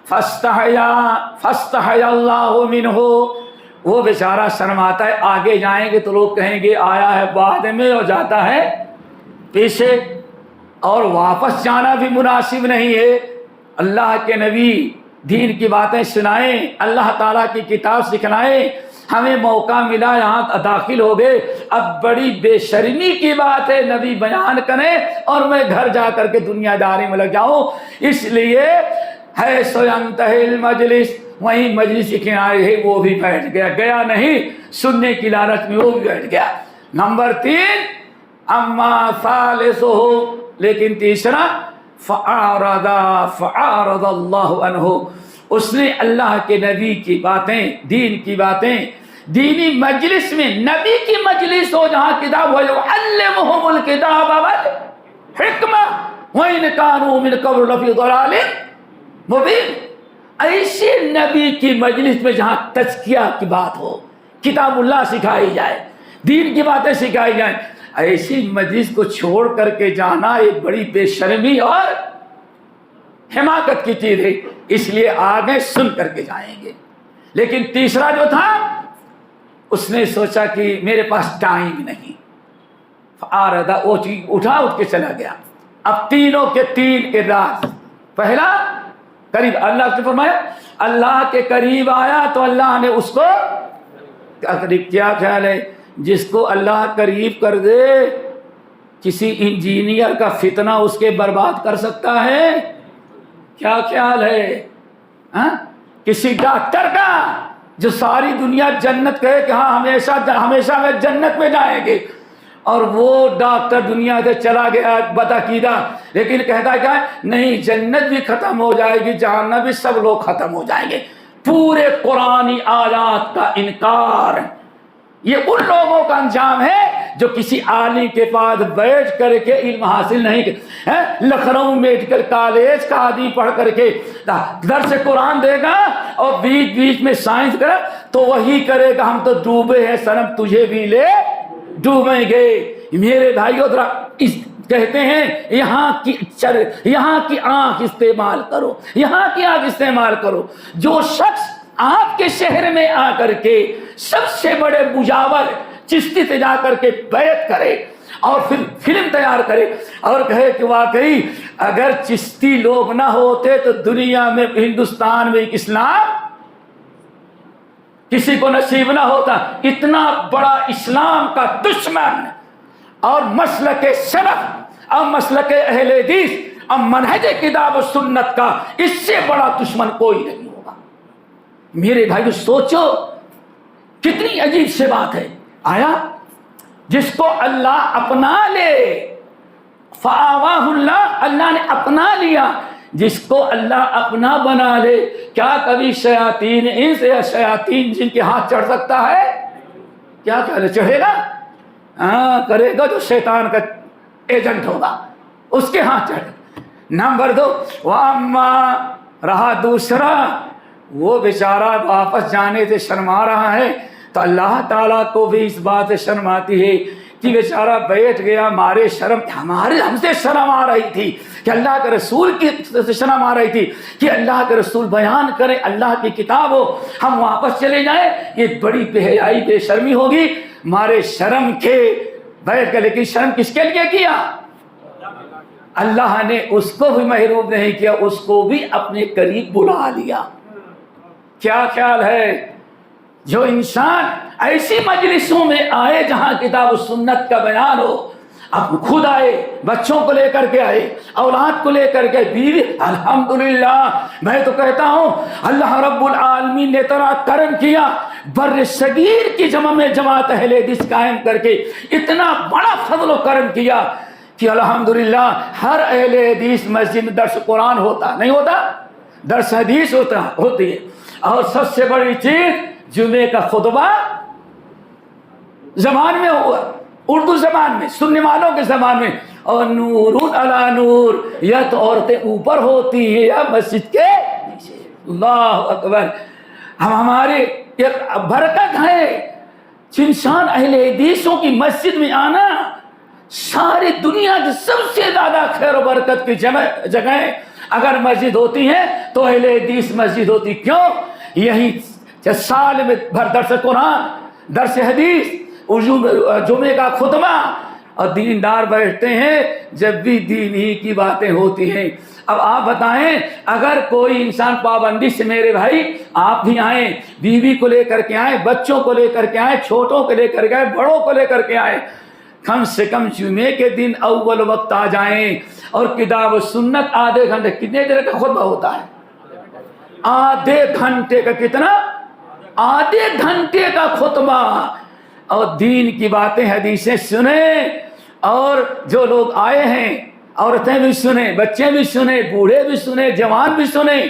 فَاسْتَحْيَا اللَّهُ مِنْهُ، وہ بیچارہ شرماتا ہے. آگے جائیں گے تو لوگ کہیں گے آیا ہے بعد میں اور جاتا ہے پیچھے، اور واپس جانا بھی مناسب نہیں ہے. اللہ کے نبی دین کی باتیں سنائیں، اللہ تعالیٰ کی کتاب سکھلائیں، ہمیں موقع ملا یہاں داخل ہو گئے. اب بڑی بے شرمی کی بات ہے نبی بیان کریں اور میں گھر جا کر کے دنیا داری میں لگ جاؤں. اس لیے ہے سینتہی المجلس، وہیں مجلس کے کنارے ہے وہ بھی بیٹھ گیا، گیا نہیں سننے کی لالچ میں وہ بھی بیٹھ گیا. نمبر 3، اما ثالثہ، لیکن تیسرا، فَأَعْرَضَ اللَّهُ عَنْهُ، اس نے اللہ کے نبی کی باتیں، دین کی باتیں، دینی مجلس میں، نبی کی مجلس ہو جہاں کتاب ہو، يُعَلِّمُهُمُ الْكِتَابَ وَالْحِکْمَةَ وَإِنْ كَانُوا مِنْ قَبْلُ لَفِي ضَلَالٍ مُبِينٍ، ایسے نبی کی مجلس میں جہاں تزکیہ کی بات ہو، کتاب اللہ سکھائی جائے، دین کی باتیں سکھائی جائیں، ایسی مجلس کو چھوڑ کر کے جانا ایک بڑی بے شرمی اور حماقت کی چیز ہے. اس لیے آگے سن کر کے جائیں گے. لیکن تیسرا جو تھا، اس نے سوچا کہ میرے پاس ٹائم نہیں، فآردا، وہ چیز اٹھ کے چلا گیا. اب تینوں کے تین کردار. پہلا قریب، اللہ نے فرمایا اللہ کے قریب آیا تو اللہ نے اس کو قریب. کیا خیال ہے جس کو اللہ قریب کر دے، کسی انجینئر کا فتنہ اس کے برباد کر سکتا ہے؟ کیا خیال ہے؟ کسی ڈاکٹر کا جو ساری دنیا جنت کہے کہ ہاں ہمیشہ میں جنت میں جائیں گے، اور وہ ڈاکٹر دنیا سے چلا گیا بدعقیدہ، لیکن کہتا ہے کیا ہے؟ نہیں، جنت بھی ختم ہو جائے گی، جہنم بھی، سب لوگ ختم ہو جائیں گے. پورے قرآنی آیات کا انکار. یہ ان لوگوں کا انجام ہے جو کسی عالم کے پاس بیٹھ کر کے علم حاصل نہیں کرے. لکھنؤ میڈیکل کالج کا آدمی پڑھ کر کے درس قرآن دے گا اور بیچ بیچ میں سائنس کرے تو وہی کرے گا ہم تو ڈوبے ہیں صنم تجھے بھی لے ڈوبیں گے. میرے بھائیو ذرا کہتے ہیں یہاں کی آنکھ استعمال کرو، یہاں کی آنکھ استعمال کرو. جو شخص آپ کے شہر میں آ کر کے سب سے بڑے مجاور چشتی سے جا کر کے بیعت کرے اور پھر فلم تیار کرے اور کہے کہ واقعی اگر چشتی لوگ نہ ہوتے تو دنیا میں، ہندوستان میں اسلام کسی کو نصیب نہ ہوتا. اتنا بڑا اسلام کا دشمن اور مسلک سلف اور مسلک اہل حدیث اور منہج کتاب و سنت کا اس سے بڑا دشمن کوئی نہیں ہوگا. میرے بھائی سوچو کتنی عجیب سی بات ہے. آیا جس کو اللہ اپنا لے، فآواہ اللہ، اللہ نے اپنا لیا. جس کو اللہ اپنا بنا لے، کیا کبھی شیاطین انس یا شیاطین جن کے ہاتھ چڑھ سکتا ہے؟ کیا خیال ہے، چڑھے گا؟ ہاں کرے گا جو شیطان کا ایجنٹ ہوگا اس کے ہاتھ چڑھے. نمبر 2، وَأَمَّا، رہا دوسرا، وہ بیچارہ واپس جانے سے شرما رہا ہے تو اللہ تعالیٰ کو بھی اس بات سے شرم آتی ہے کہ بیچارہ بیٹھ گیا. مارے شرم، ہم سے شرم آ رہی تھی کہ اللہ کے رسول کی شرم آ رہی تھی کہ اللہ کے رسول بیان کریں، اللہ کی کتاب ہو، ہم واپس چلے جائیں. یہ بڑی بے حیائی، بے شرمی ہوگی. مارے شرم کے بیٹھ گئے. لیکن شرم کس کے لیے کیا؟ اللہ نے اس کو بھی محروم نہیں کیا، اس کو بھی اپنے قریب بلا لیا. کیا خیال ہے؟ جو انسان ایسی مجلسوں میں آئے جہاں کتاب و سنت کا بیان ہو، اب خود آئے، بچوں کو لے کر کے آئے، اولاد کو لے کر کے، بیوی، الحمدللہ میں تو کہتا ہوں اللہ رب العالمین نے اتنا کرم کیا، بر صغیر کی جمع میں جماعت اہل حدیث قائم کر کے اتنا بڑا فضل و کرم کیا کہ الحمدللہ ہر اہل حدیث مسجد میں درس قرآن ہوتا نہیں ہوتا، درس حدیث ہوتی ہے. اور سب سے بڑی چیز جمعے کا خطبہ زبان میں ہوا، اردو زبان میں، سننے والوں کے زبان میں، اور نور علی نور، یا تو عورتیں اوپر ہوتی ہیں یا مسجد کے نیچے۔ اللہ اکبر، ہمارے برکت ہے انسان اہل حدیثوں کی مسجد میں آنا، ساری دنیا کی سب سے زیادہ خیر و برکت کی جگہیں اگر مسجد ہوتی ہیں تو اہل حدیث مسجد ہوتی۔ کیوں؟ یہی سال میں بھر درس قرآن، درس حدیث، جمعے کا خطبہ، اور دیندار بیٹھتے ہیں جب بھی دین ہی کی باتیں ہوتی ہیں۔ اب آپ بتائیں، اگر کوئی انسان پابندی سے، میرے بھائی آپ بھی آئیں، بیوی کو لے کر کے آئیں، بچوں کو لے کر کے آئیں، چھوٹوں کو لے کر کے آئیں، بڑوں کو لے کر کے آئیں، کم سے کم جمعے کے دن اول وقت آ جائیں، اور کتاب و سنت آدھے گھنٹے، کتنے دیر کا خطبہ ہوتا ہے؟ آدھے گھنٹے کا، کتنا؟ آدھے گھنٹے کا خطبہ، اور دین کی باتیں حدیثیں سنیں، اور جو لوگ آئے ہیں عورتیں بھی سنیں، بچے بھی سنیں، بوڑھے بھی سنیں، جوان بھی سنیں،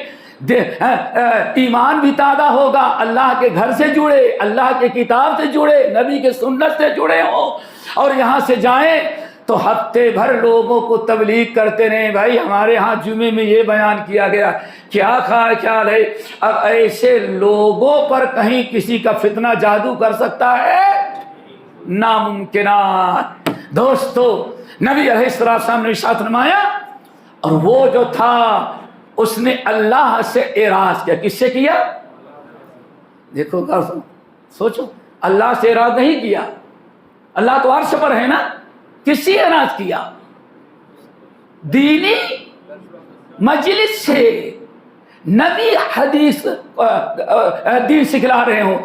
ایمان بھی تازہ ہوگا، اللہ کے گھر سے جڑے، اللہ کے کتاب سے جڑے، نبی کے سنت سے جڑے ہوں، اور یہاں سے جائیں تو ہفتے بھر لوگوں کو تبلیغ کرتے رہیں، بھائی ہمارے ہاں جمعے میں یہ بیان کیا گیا، کیا خیال ہے؟ اب ایسے لوگوں پر کہیں کسی کا فتنہ جادو کر سکتا ہے؟ ناممکنات۔ دوستو، نبی علیہ السلام نے ارشاد فرمایا، اور وہ جو تھا اس نے اللہ سے اعراض کیا۔ کس سے کیا؟ دیکھو سوچو، اللہ سے اعراض نہیں کیا، اللہ تو عرش پر ہے نا، کس سے اعراض کیا؟ دینی مجلس سے، نبی حدیث دین سکھلا رہے ہوں،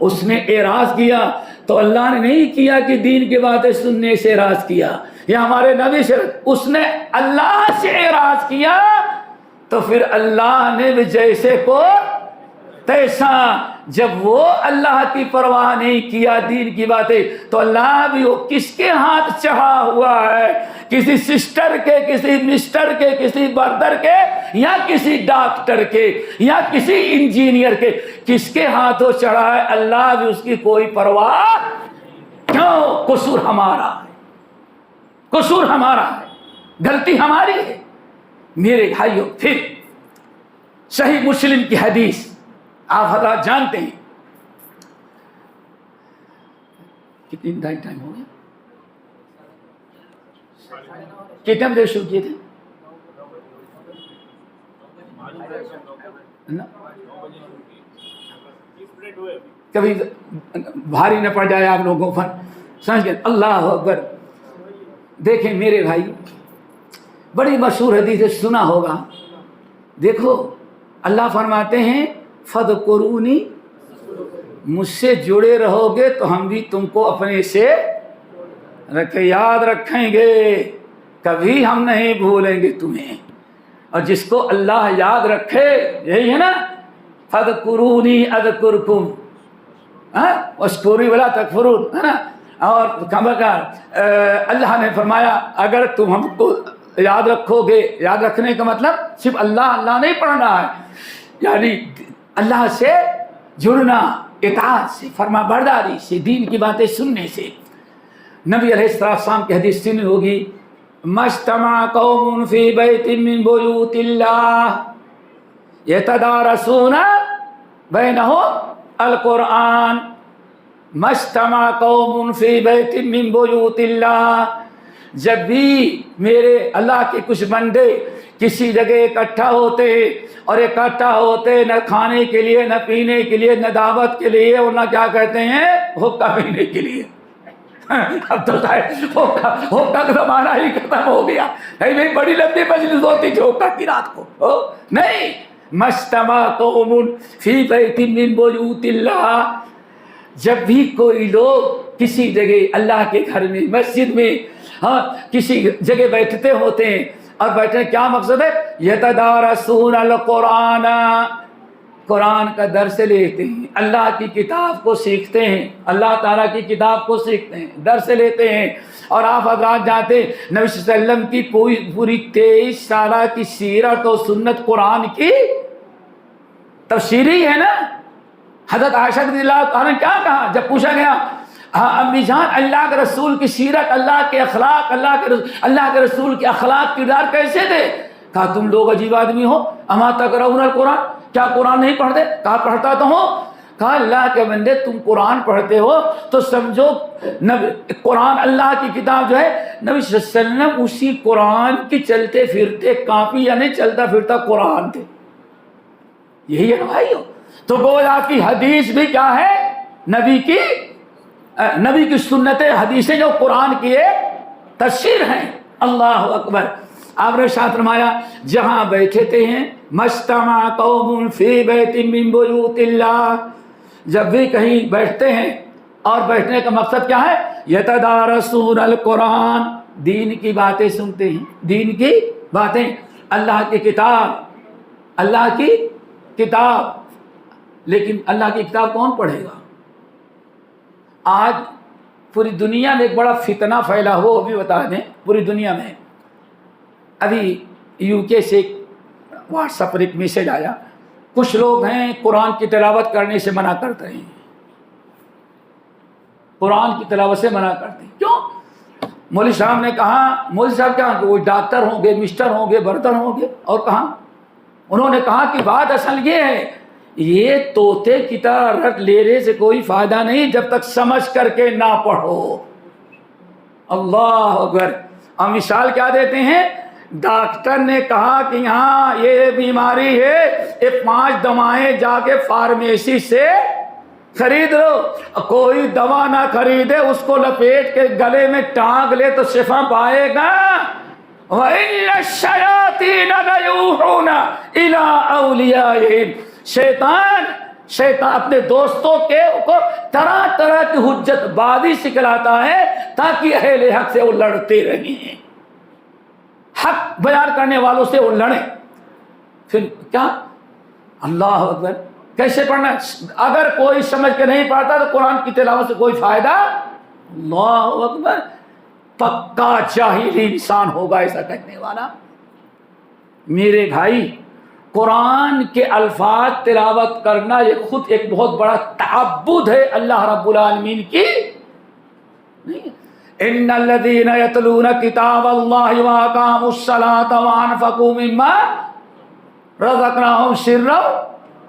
اس نے اعراض کیا، تو اللہ نے نہیں کیا کہ دین کی باتیں سننے سے اعراض کیا یا ہمارے نبی سے، اس نے اللہ سے اعراض کیا، تو پھر اللہ نے بھی جیسے کو تیسا، جب وہ اللہ کی پرواہ نہیں کیا دین کی باتیں، تو اللہ بھی وہ کس کے ہاتھ چڑھا ہوا ہے؟ کسی سسٹر کے، کسی مسٹر کے، کسی بردر کے، یا کسی ڈاکٹر کے، یا کسی انجینئر کے، کس کے ہاتھوں چڑھا ہے؟ اللہ بھی اس کی کوئی پرواہ۔ کیوں؟ قصور ہمارا ہے، قصور ہمارا ہے، غلطی ہماری ہے۔ میرے بھائیوں، پھر صحیح مسلم کی حدیث آپ حضرات جانتے ہیں، کتنی ٹائم ہو گیا؟ کتنے بجے شروع کیے تھے؟ کبھی بھاری نہ پڑ جائے آپ لوگوں پر، سمجھ گئے؟ اللہ اکبر۔ دیکھیں میرے بھائی، بڑی مشہور حدیث سنا ہوگا، دیکھو اللہ فرماتے ہیں فَذْكُرُونِي، مجھ سے جڑے رہو گے تو ہم بھی تم کو اپنے سے یاد رکھیں گے، کبھی ہم نہیں بھولیں گے تمہیں۔ اور جس کو اللہ یاد رکھے، یہی ہے نا، فَذْكُرُونِي أَذْكُرْكُمْ، وَاشْكُرُوا وَلَا تَكْفُرُونَ، ہے نا۔ اور اللہ نے فرمایا اگر تم ہم کو یاد رکھو گے، یاد رکھنے کا مطلب صرف اللہ نہیں پڑھنا ہے، یعنی اللہ سے جڑنا، اطاعت سے، فرما برداری سے، دین کی باتیں سننے سے۔ نبی علیہ السلام کی حدیث سنی ہوگی، مَجْتَمَعَ قَوْمٌ فِي بَيْتٍ مِّن بُيُوتِ اللَّهِ يَتَدَارَسُونَ بَيْنَهُمُ الْقُرْآنَ، مَجْتَمَعَ قَوْمٌ فِي بَيْتٍ مِّن بُيُوتِ اللَّهِ، جب بھی میرے اللہ کے کچھ بندے کسی جگہ اکٹھا ہوتے ہیں، اور اکٹھا ہوتے نہ کھانے کے لیے، نہ پینے کے لیے، نہ دعوت کے لیے، اور نہ کیا کہتے ہیں، حقہ پینے کے لیے۔ اب تو حقہ کا زمانہ ہی ختم ہو گیا، نہیں بڑی لمبی مجلس ہوتی تھی حقہ کی رات کو، نہیں۔ مَجْتَمَعَ قَوْمٌ فِي بَيْتٍ مِّن بُيُوتِ اللَّهِ، جب بھی کوئی لوگ کسی جگہ اللہ کے گھر میں، مسجد میں، کسی جگہ بیٹھتے ہوتے ہیں، اور بیٹھنے کیا مقصد ہے؟ یتدارسون القرآن، قرآن کا درس لیتے ہیں، اللہ کی کتاب کو سیکھتے ہیں، اللہ تعالیٰ کی کتاب کو سیکھتے ہیں، درس لیتے ہیں۔ اور آپ حضرات جانتے ہیں نبی صلی اللہ علیہ وسلم کی پوری 23 سالہ کی سیرت و سنت قرآن کی تفسیری ہے نا. حضرت عائشہ رضی اللہ عنہ نے کیا کہا جب پوچھا گیا امی جان اللہ کے رسول کی سیرت، اللہ کے اخلاق، اللہ کے رسول کے اخلاق کردار کیسے تھے؟ کہا تم لوگ عجیب آدمی ہو، اما تقرؤون القرآن، کیا قرآن نہیں پڑھتے؟ کہا پڑھتا تو ہوں. کہا اللہ کے بندے تم قرآن پڑھتے ہو تو سمجھو قرآن اللہ کی کتاب جو ہے نبی صلی اللہ علیہ وسلم اسی قرآن کی چلتے پھرتے کاپی یعنی چلتا پھرتا قرآن تھے. یہی ہے نا بھائیو. تو گویا کی حدیث بھی کیا ہے؟ نبی کی سنت حدیثیں جو قرآن کی ایک تفسیر ہیں. اللہ اکبر. آپ نے ارشاد فرمایا جہاں بیٹھے تھے ہیں مجتمع قوم فی بیت من بیوت اللہ، جب بھی کہیں بیٹھتے ہیں اور بیٹھنے کا مقصد کیا ہے؟ یتدارسون القرآن، دین کی باتیں سنتے ہیں، دین کی باتیں، اللہ کی کتاب، اللہ کی کتاب. لیکن اللہ کی کتاب کون پڑھے گا؟ آج پوری دنیا میں ایک بڑا فتنہ پھیلا ہو، وہ بھی بتا دیں. پوری دنیا میں ابھی یو کے سے واٹس ایپ پر ایک میسج آیا، کچھ لوگ ہیں قرآن کی تلاوت کرنے سے منع کرتے ہیں، قرآن کی تلاوت سے منع کرتے ہیں. کیوں؟ مولوی صاحب نے کہا، مولوی صاحب کیا وہ ڈاکٹر ہوں گے، مسٹر ہوں گے، برتن ہوں گے، اور کہاں انہوں نے کہا کہ بات اصل یہ ہے، یہ طوطے کی طرح رٹ لینے سے کوئی فائدہ نہیں جب تک سمجھ کر کے نہ پڑھو. اللہ اکبر. ہم مثال کیا دیتے ہیں؟ ڈاکٹر نے کہا کہ یہاں یہ بیماری ہے، یہ 5 دوائیں جا کے فارمیسی سے خرید لو. کوئی دوا نہ خریدے، اس کو لپیٹ کے گلے میں ٹانگ لے تو شفا پائے گا. وَإِنَّ الشَّيَاطِينَ لَيُوحُونَ إِلَىٰ أَوْلِيَائِهِمْ. شیطان اپنے دوستوں کے کو طرح طرح کی حجت بازی سکھلاتا ہے تاکہ اہل حق سے وہ لڑتے رہیں، حق بیان کرنے والوں سے وہ لڑیں. پھر کیا؟ اللہ اکبر. کیسے پڑھنا؟ اگر کوئی سمجھ کے نہیں پڑھتا تو قرآن کی تلاوت سے کوئی فائدہ. اللہ اکبر. پکا جاہل انسان ہوگا ایسا کہنے والا. میرے بھائی، قرآن کے الفاظ تلاوت کرنا یہ خود ایک بہت بڑا تعبد ہے اللہ رب العالمین کی. ان الذين يتلون كتاب الله واقاموا الصلاة وانفقوا مما رزقناهم سرا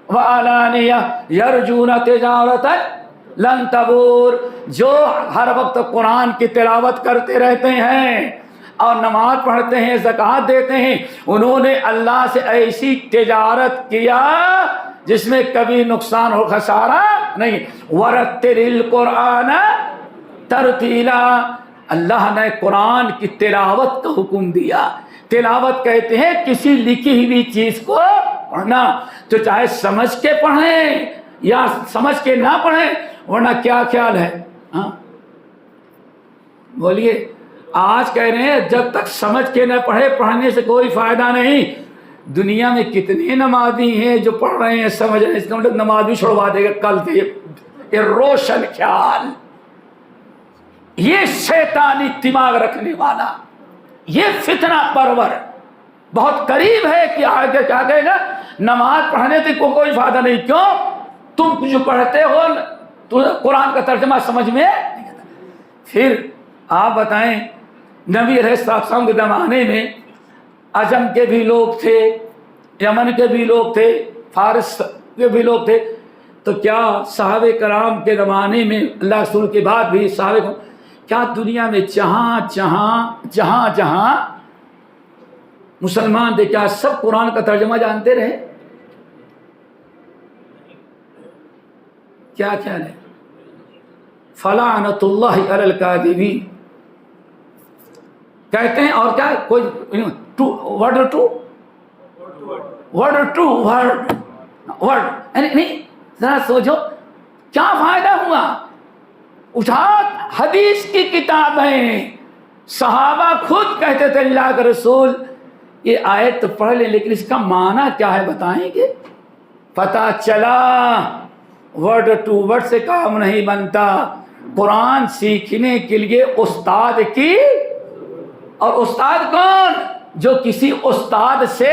وعلانية يرجون تجارة لن تبور. جو ہر وقت قرآن کی تلاوت کرتے رہتے ہیں اور نماز پڑھتے ہیں، زکوٰۃ دیتے ہیں، انہوں نے اللہ سے ایسی تجارت کیا جس میں کبھی نقصان اور خسارہ نہیں. ورتل القرآن ترتیلا. اللہ نے قرآن کی تلاوت کا حکم دیا. تلاوت کہتے ہیں کسی لکھی ہوئی چیز کو پڑھنا، تو چاہے سمجھ کے پڑھیں یا سمجھ کے نہ پڑھیں. ورنہ کیا خیال ہے؟ ہاں بولیے. آج کہہ رہے ہیں جب تک سمجھ کے نہ پڑھے پڑھنے سے کوئی فائدہ نہیں. دنیا میں کتنے نمازی ہیں جو پڑھ رہے ہیں سمجھ رہے ہیں، اس کا مطلب نماز بھی چھوڑوا دے گا کل سے. یہ روشن خیال، یہ شیطانی دماغ رکھنے والا، یہ فتنہ پرور بہت قریب ہے کہ آگے کیا کہے گا نماز پڑھنے سے کوئی فائدہ نہیں. کیوں؟ تم جو پڑھتے ہو تو قرآن کا ترجمہ سمجھ میں نہیں آتا. پھر آپ بتائیں نبی علیہ السلام کے زمانے میں عجم کے بھی لوگ تھے، یمن کے بھی لوگ تھے، فارس کے بھی لوگ تھے. تو کیا صحابہ کرام کے زمانے میں اللہ رسول کے بعد بھی صحابہ کیا دنیا میں جہاں جہاں مسلمان تھے کیا سب قرآن کا ترجمہ جانتے رہے؟ کیا خیال ہے؟ فلعنۃ اللہ علی الکاذبین کہتے ہیں. اور کیا کوئی ورڈ نہیں. ذرا سوچو کیا فائدہ ہوا. اٹھا حدیث کی کتابیں، صحابہ خود کہتے تھے اللہ کے رسول یہ آیت تو پڑھ لیں لیکن اس کا معنی کیا ہے بتائیں گے. پتہ چلا ورڈ ٹو ورڈ سے کام نہیں بنتا. قرآن سیکھنے کے لیے استاد کی، اور استاد کون؟ جو کسی استاد سے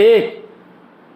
1,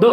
2।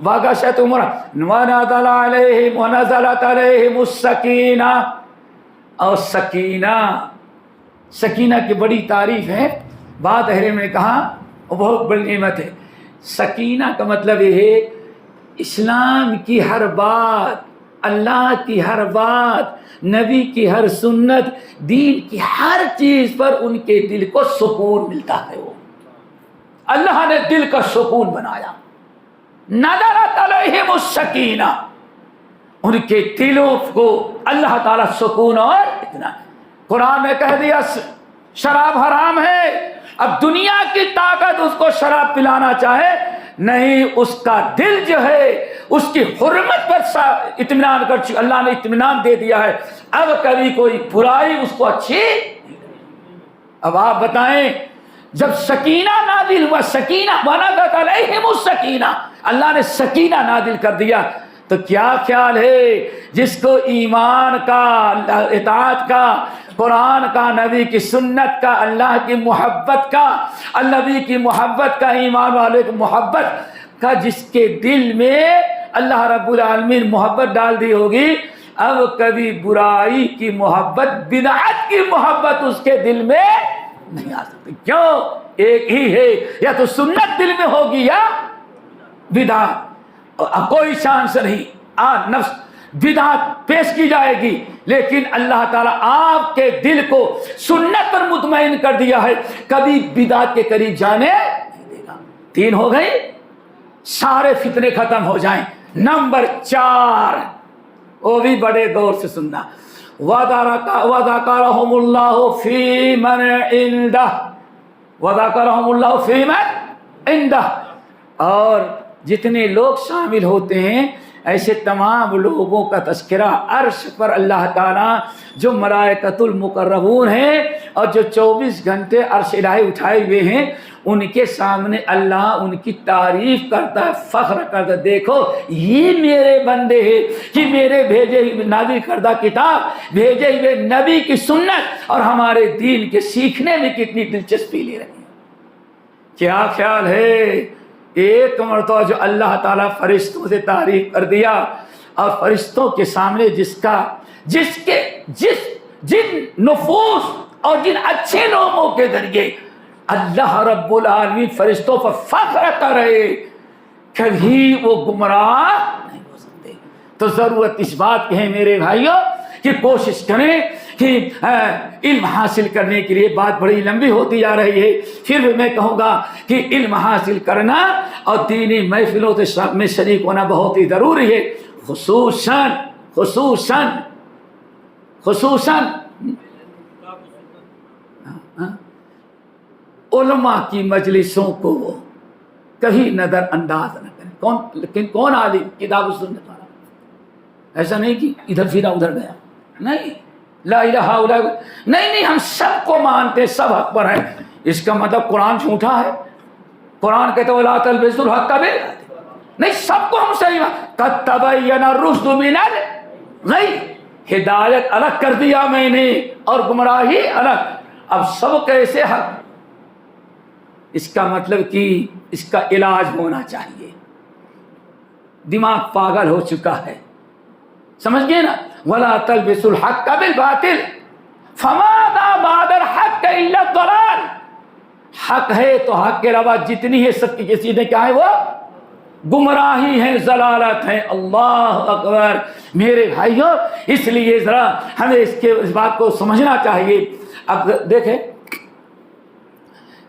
وغشتهم ونزلت عليهم السکینہ. اور سکینہ کی بڑی تعریف ہے. بعد اہل علم نے کہا وہ بہت بڑی نعمت ہے. سکینہ کا مطلب یہ ہے اسلام کی ہر بات، اللہ کی ہر بات، نبی کی ہر سنت، دین کی ہر چیز پر ان کے دل کو سکون ملتا ہے. وہ اللہ نے دل کا سکون بنایا. نزلت علیہم السکینہ، ان کے دلوں کو اللہ تعالیٰ سکون اور اتنا. قرآن نے کہہ دیا شراب حرام ہے، اب دنیا کی طاقت اس کو شراب پلانا چاہے نہیں، اس کا دل جو ہے اس کی حرمت پر اطمینان کر چکی، اللہ نے اطمینان دے دیا ہے. اب کبھی کوئی برائی اس کو اچھی. اب آپ بتائیں جب سکینہ نازل ہوا، سکینہ ونزلت علیہم السکینہ، اللہ نے سکینہ نازل کر دیا، تو کیا خیال ہے جس کو ایمان کا، اطاعت کا، قرآن کا، نبی کی سنت کا، اللہ کی محبت کا، نبی کی محبت کا، ایمان والے کی محبت کا، جس کے دل میں اللہ رب العالمین محبت ڈال دی ہوگی، اب کبھی برائی کی محبت، بدعت کی محبت اس کے دل میں نہیں آ سکتی. کیوں؟ ایک ہی ہے، یا تو سنت دل میں ہوگی یا بدعت. اب کوئی چانس نہیں، نفس بدعت پیش کی جائے گی، لیکن اللہ تعالیٰ آپ کے دل کو سنت پر مطمئن کر دیا ہے، کبھی بدعت کے قریب جانے نہیں دے گا. 3 ہو گئی، سارے فتنے ختم ہو جائیں. نمبر 4، وہ بھی بڑے غور سے سننا. وَذَكَرَهُمُ اللَّهُ فِي مَنْ عِنْدَهُ، وَذَكَرَهُمُ اللَّهُ فِي مَنْ عِنْدَهُ. اور جتنے لوگ شامل ہوتے ہیں ایسے تمام لوگوں کا تذکرہ عرش پر اللہ تعالیٰ جو ملائکۃ المقربون ہیں اور جو 24 گھنٹے عرش الہی اٹھائے ہوئے ہیں ان کے سامنے اللہ ان کی تعریف کرتا ہے، فخر کرتا ہے. دیکھو یہ میرے بندے ہیں کہ میرے بھیجے ہوئے نازل کردہ کتاب، بھیجے ہوئے نبی کی سنت اور ہمارے دین کے سیکھنے میں کتنی دلچسپی لے رہے ہیں. کیا خیال ہے ایک مرتبہ جو اللہ تعالیٰ فرشتوں سے تعریف کر دیا، اور فرشتوں کے سامنے جن نفوس اور جن اچھے لوگوں کے ذریعے اللہ رب العالمین فرشتوں پر فخر کر رہے، کبھی وہ گمراہ نہیں ہو سکتے. تو ضرورت اس بات کی ہے میرے بھائیوں کہ کوشش کریں کہ علم حاصل کرنے کے لیے. بات بڑی لمبی ہوتی جا رہی ہے، پھر بھی میں کہوں گا کہ علم حاصل کرنا اور دینی محفلوں میں شریک ہونا بہت ہی ضروری ہے. خصوصاً علماء کی مجلسوں کو کبھی نظر انداز نہ کریں. لیکن کون عالم کتاب و سنت والا؟ ایسا نہیں کہ ادھر پھرا ادھر گیا، نہیں. لا الہ الا اللہ، نہیں، ہم سب کو مانتے، سب حق پر ہیں. اس کا مطلب قرآن جھوٹا ہے؟ قرآن کہتے ولا تلبسوا الحق بالباطل، نہیں، سب کو ہم صحیح قد تبین الرشد من الغی، ہدایت الگ کر دیا میں نے اور گمراہی الگ. اب سب کیسے حق؟ اس کا مطلب کہ اس کا علاج ہونا چاہیے. دماغ پاگل ہو چکا ہے، سمجھ گئے نا؟ ولا تلبسوا الحق بالباطل فماذا بعد الحق الا الضلال. حق ہے تو حق کے علاوہ جتنی ہے سب کی چیزیں کیا ہے؟ وہ گمراہی ہیں، ضلالت ہیں. اللہ اکبر میرے بھائیوں، اس لیے ذرا ہمیں اس بات کو سمجھنا چاہیے. اب دیکھیں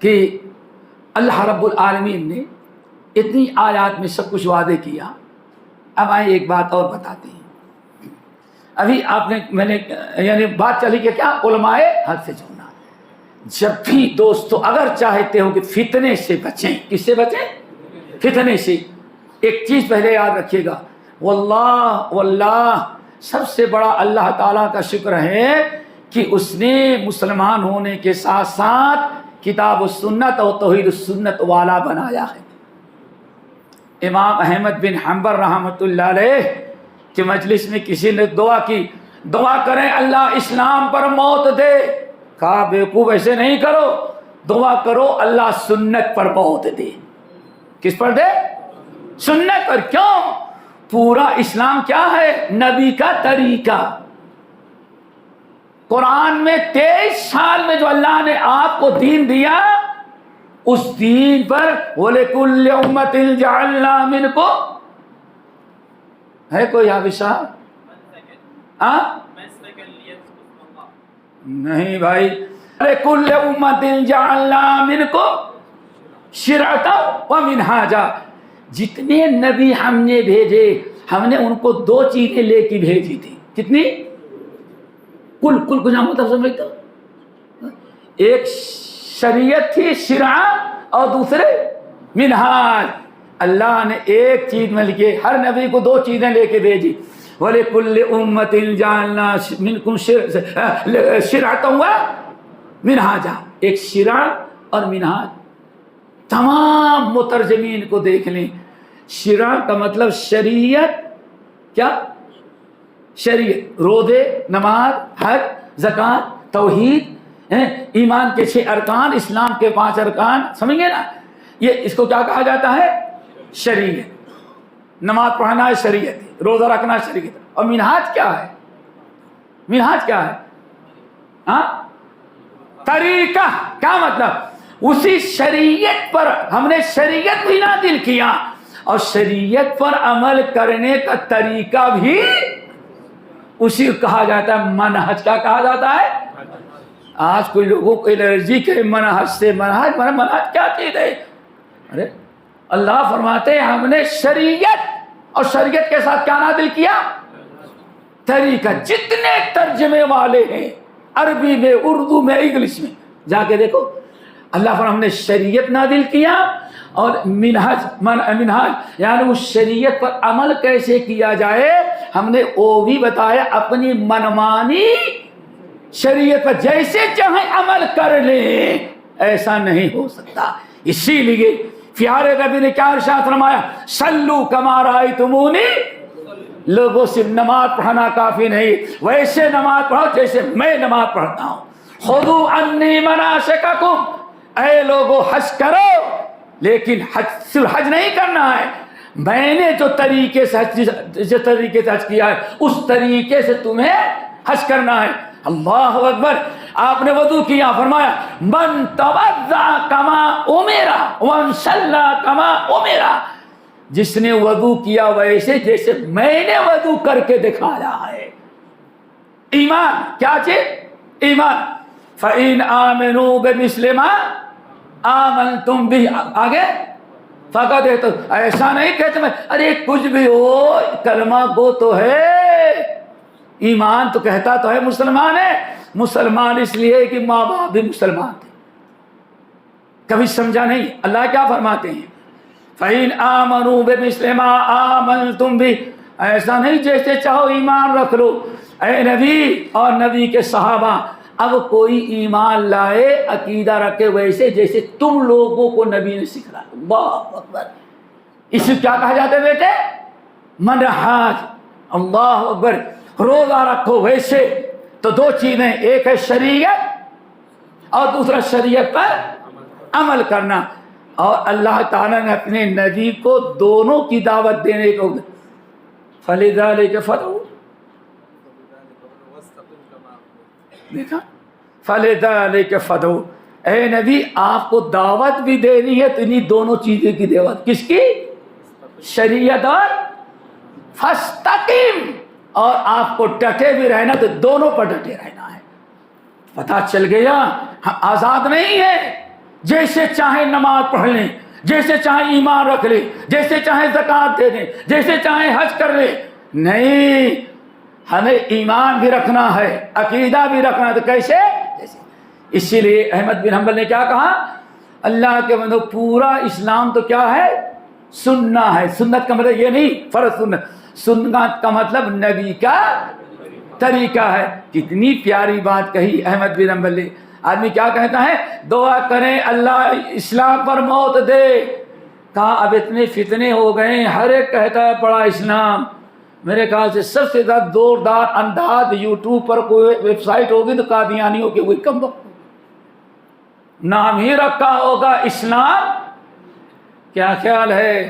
کہ اللہ رب العالمین نے اتنی آیات میں سب کچھ وعدے کیا. اب آئیں ایک بات اور بتاتے ہیں. ابھی میں نے یعنی بات چلی کہ کیا علماء حق سے جڑنا. جب بھی دوستو اگر چاہتے ہو کہ فتنے سے بچیں، کس سے بچیں؟ فتنے سے. ایک چیز پہلے یاد رکھیے گا، واللہ سب سے بڑا اللہ تعالیٰ کا شکر ہے کہ اس نے مسلمان ہونے کے ساتھ ساتھ کتاب و سنت اور توحید و سنت والا بنایا ہے. امام احمد بن حنبل رحمۃ اللہ علیہ کہ مجلس میں کسی نے دعا کی، دعا کریں اللہ اسلام پر موت دے. کہا بیوقوف ایسے نہیں کرو، دعا کرو اللہ سنت پر موت دے. کس پر دے؟ سنت پر. کیوں؟ پورا اسلام کیا ہے؟ نبی کا طریقہ. قرآن میں 23 سال میں جو اللہ نے آپ کو دین دیا، اس دین پر وَلِكُلِّ أُمَّةٍ جَعَلْنَا مِنْكُمْ. ہے کوئی حافظ صاحب؟ نہیں بھائی. وَلِكُلِّ أُمَّةٍ جَعَلْنَا مِنْكُمْ شِرْعَةً وَمِنْهَاجًا. جتنے نبی ہم نے بھیجے، ہم نے ان کو 2 چیزیں لے کے بھیجی تھی. کتنی؟ کل کو نام مطلب سمجھتا. ایک شریعت تھی شرع، اور دوسرے منہاج. اللہ نے ایک چیز مل کے ہر نبی کو 2 چیزیں لے کے بھیجی. وَلِكُلِّ أُمَّةٍ جَعَلْنَا مِنْكُمْ شِرْعَةً وَمِنْهَاجًا. ایک شرع اور منہاج. تمام مترجمین کو دیکھ لیں. شرع کا مطلب شریعت. کیا؟ شریعت. روزے، نماز، حج، زکوٰۃ، توحید، ایمان کے 6 ارکان، اسلام کے 5 ارکان. سمجھ گئے نا؟ یہ اس کو کیا کہا جاتا ہے؟ شریعت. نماز پڑھنا ہے شریعت، روزہ رکھنا ہے شریعت. اور منہاج کیا ہے؟ منہاج کیا ہے؟ ہاں، طریقہ. کیا مطلب؟ اسی شریعت پر ہم نے شریعت بھی نازل کیا، اور شریعت پر عمل کرنے کا طریقہ بھی اسی کو کہا جاتا ہے منہج. کیا کہا جاتا ہے؟ آج کوئی لوگوں کو الرجی کے منہج سے. منہج کیا چیز ہے؟ ارے اللہ فرماتے ہیں ہم نے شریعت، اور شریعت کے ساتھ کیا نازل کیا؟ طریقہ. جتنے ترجمے والے ہیں عربی میں، اردو میں، انگلش میں، جا کے دیکھو. اللہ فرماتے ہم نے شریعت نازل کیا، اور منہج یعنی اس شریعت پر عمل کیسے کیا جائے ہم نے وہ بھی بتایا. اپنی منمانی شریعت پر جیسے چاہیں عمل کر لیں، ایسا نہیں ہو سکتا. اسی لیے پیارے نبی نے کیا ارشاد فرمایا؟ صلو کما رأیتمونی. لوگوں صرف نماز پڑھنا کافی نہیں، ویسے نماز پڑھو جیسے میں نماز پڑھتا ہوں. خذوا عنی مناسککم. اے لوگوں حج کرو، لیکن صرف حج نہیں کرنا ہے. میں نے جو طریقے سے حج کیا ہے اس طریقے سے تمہیں حج کرنا ہے. اللہ اکبر. آپ نے وضو کیا، فرمایا من توضأ کما امر ومن صلی کما امر. جس نے وضو کیا ویسے جیسے میں نے وضو کر کے دکھایا ہے. ایمان کیا چیز؟ ایمان. فَإِنْ آمِنُوا بِمِثْلِ مَا آمَنْتُمْ بِهِ. آگے فقط ہے. تو ایسا نہیں کہتے میں ارے کچھ بھی ہو کلمہ گو تو ہے، ایمان تو کہتا تو ہے مسلمان ہے. مسلمان اس لیے کہ ماں باپ بھی مسلمان تھے. کبھی سمجھا نہیں؟ اللہ کیا فرماتے ہیں؟ فَإِنْ آمَنُوا بِمِثْلِ مَا آمَنْتُمْ بِهِ. ایسا نہیں جیسے چاہو ایمان رکھ لو. اے نبی اور نبی کے صحابہ، اب کوئی ایمان لائے عقیدہ رکھے ویسے جیسے تم لوگوں کو نبی نے سکھلایا. اللہ اکبر. اسے کیا کہا جاتا ہے بیٹے؟ منہج. اللہ اکبر. روزہ رکھو ویسے. تو 2 چیزیں، ایک ہے شریعت اور دوسرا شریعت پر عمل کرنا. اور اللہ تعالیٰ نے اپنے نبی کو دونوں کی دعوت دینے کو فَلِذَلِكَ فَادْعُ. دیکھا فَلِذَلِكَ فَادْعُ. اے نبی آپ کو دعوت بھی دینی ہے تو انہیں دونوں چیزیں کی دعوت. کس کی؟ شریعت اور فَاسْتَقِمْ. اور آپ کو ڈٹے بھی رہنا تو دونوں پر ڈٹے رہنا ہے. پتہ چل گیا ہم آزاد نہیں ہیں. جیسے چاہیں نماز پڑھ لیں، جیسے چاہیں ایمان رکھ لیں، جیسے چاہیں زکوٰۃ دے دیں، جیسے چاہیں حج کر لیں. نہیں، ہمیں ایمان بھی رکھنا ہے، عقیدہ بھی رکھنا ہے. تو کیسے؟ اسی لیے احمد بن حنبل نے کیا کہا؟ اللہ کے بندو پورا اسلام تو کیا ہے؟ سننا ہے. سنت کا مطلب یہ نہیں فرض سنت. سنت کا مطلب نبی کا طریقہ ہے. کتنی پیاری بات کہی احمد بن حنبل نے. آدمی کیا کہتا ہے؟ دعا کریں اللہ اسلام پر موت دے. کہا اب اتنے فتنے ہو گئے، ہر ایک کہتا ہے پڑا اسلام. میرے خیال سے سب سے زیادہ زوردار انداز یوٹیوب پر کوئی ویب سائٹ ہوگی تو قادیانیوں کی وہی کم وقت نام ہی رکھا ہوگا اسلام. کیا خیال ہے؟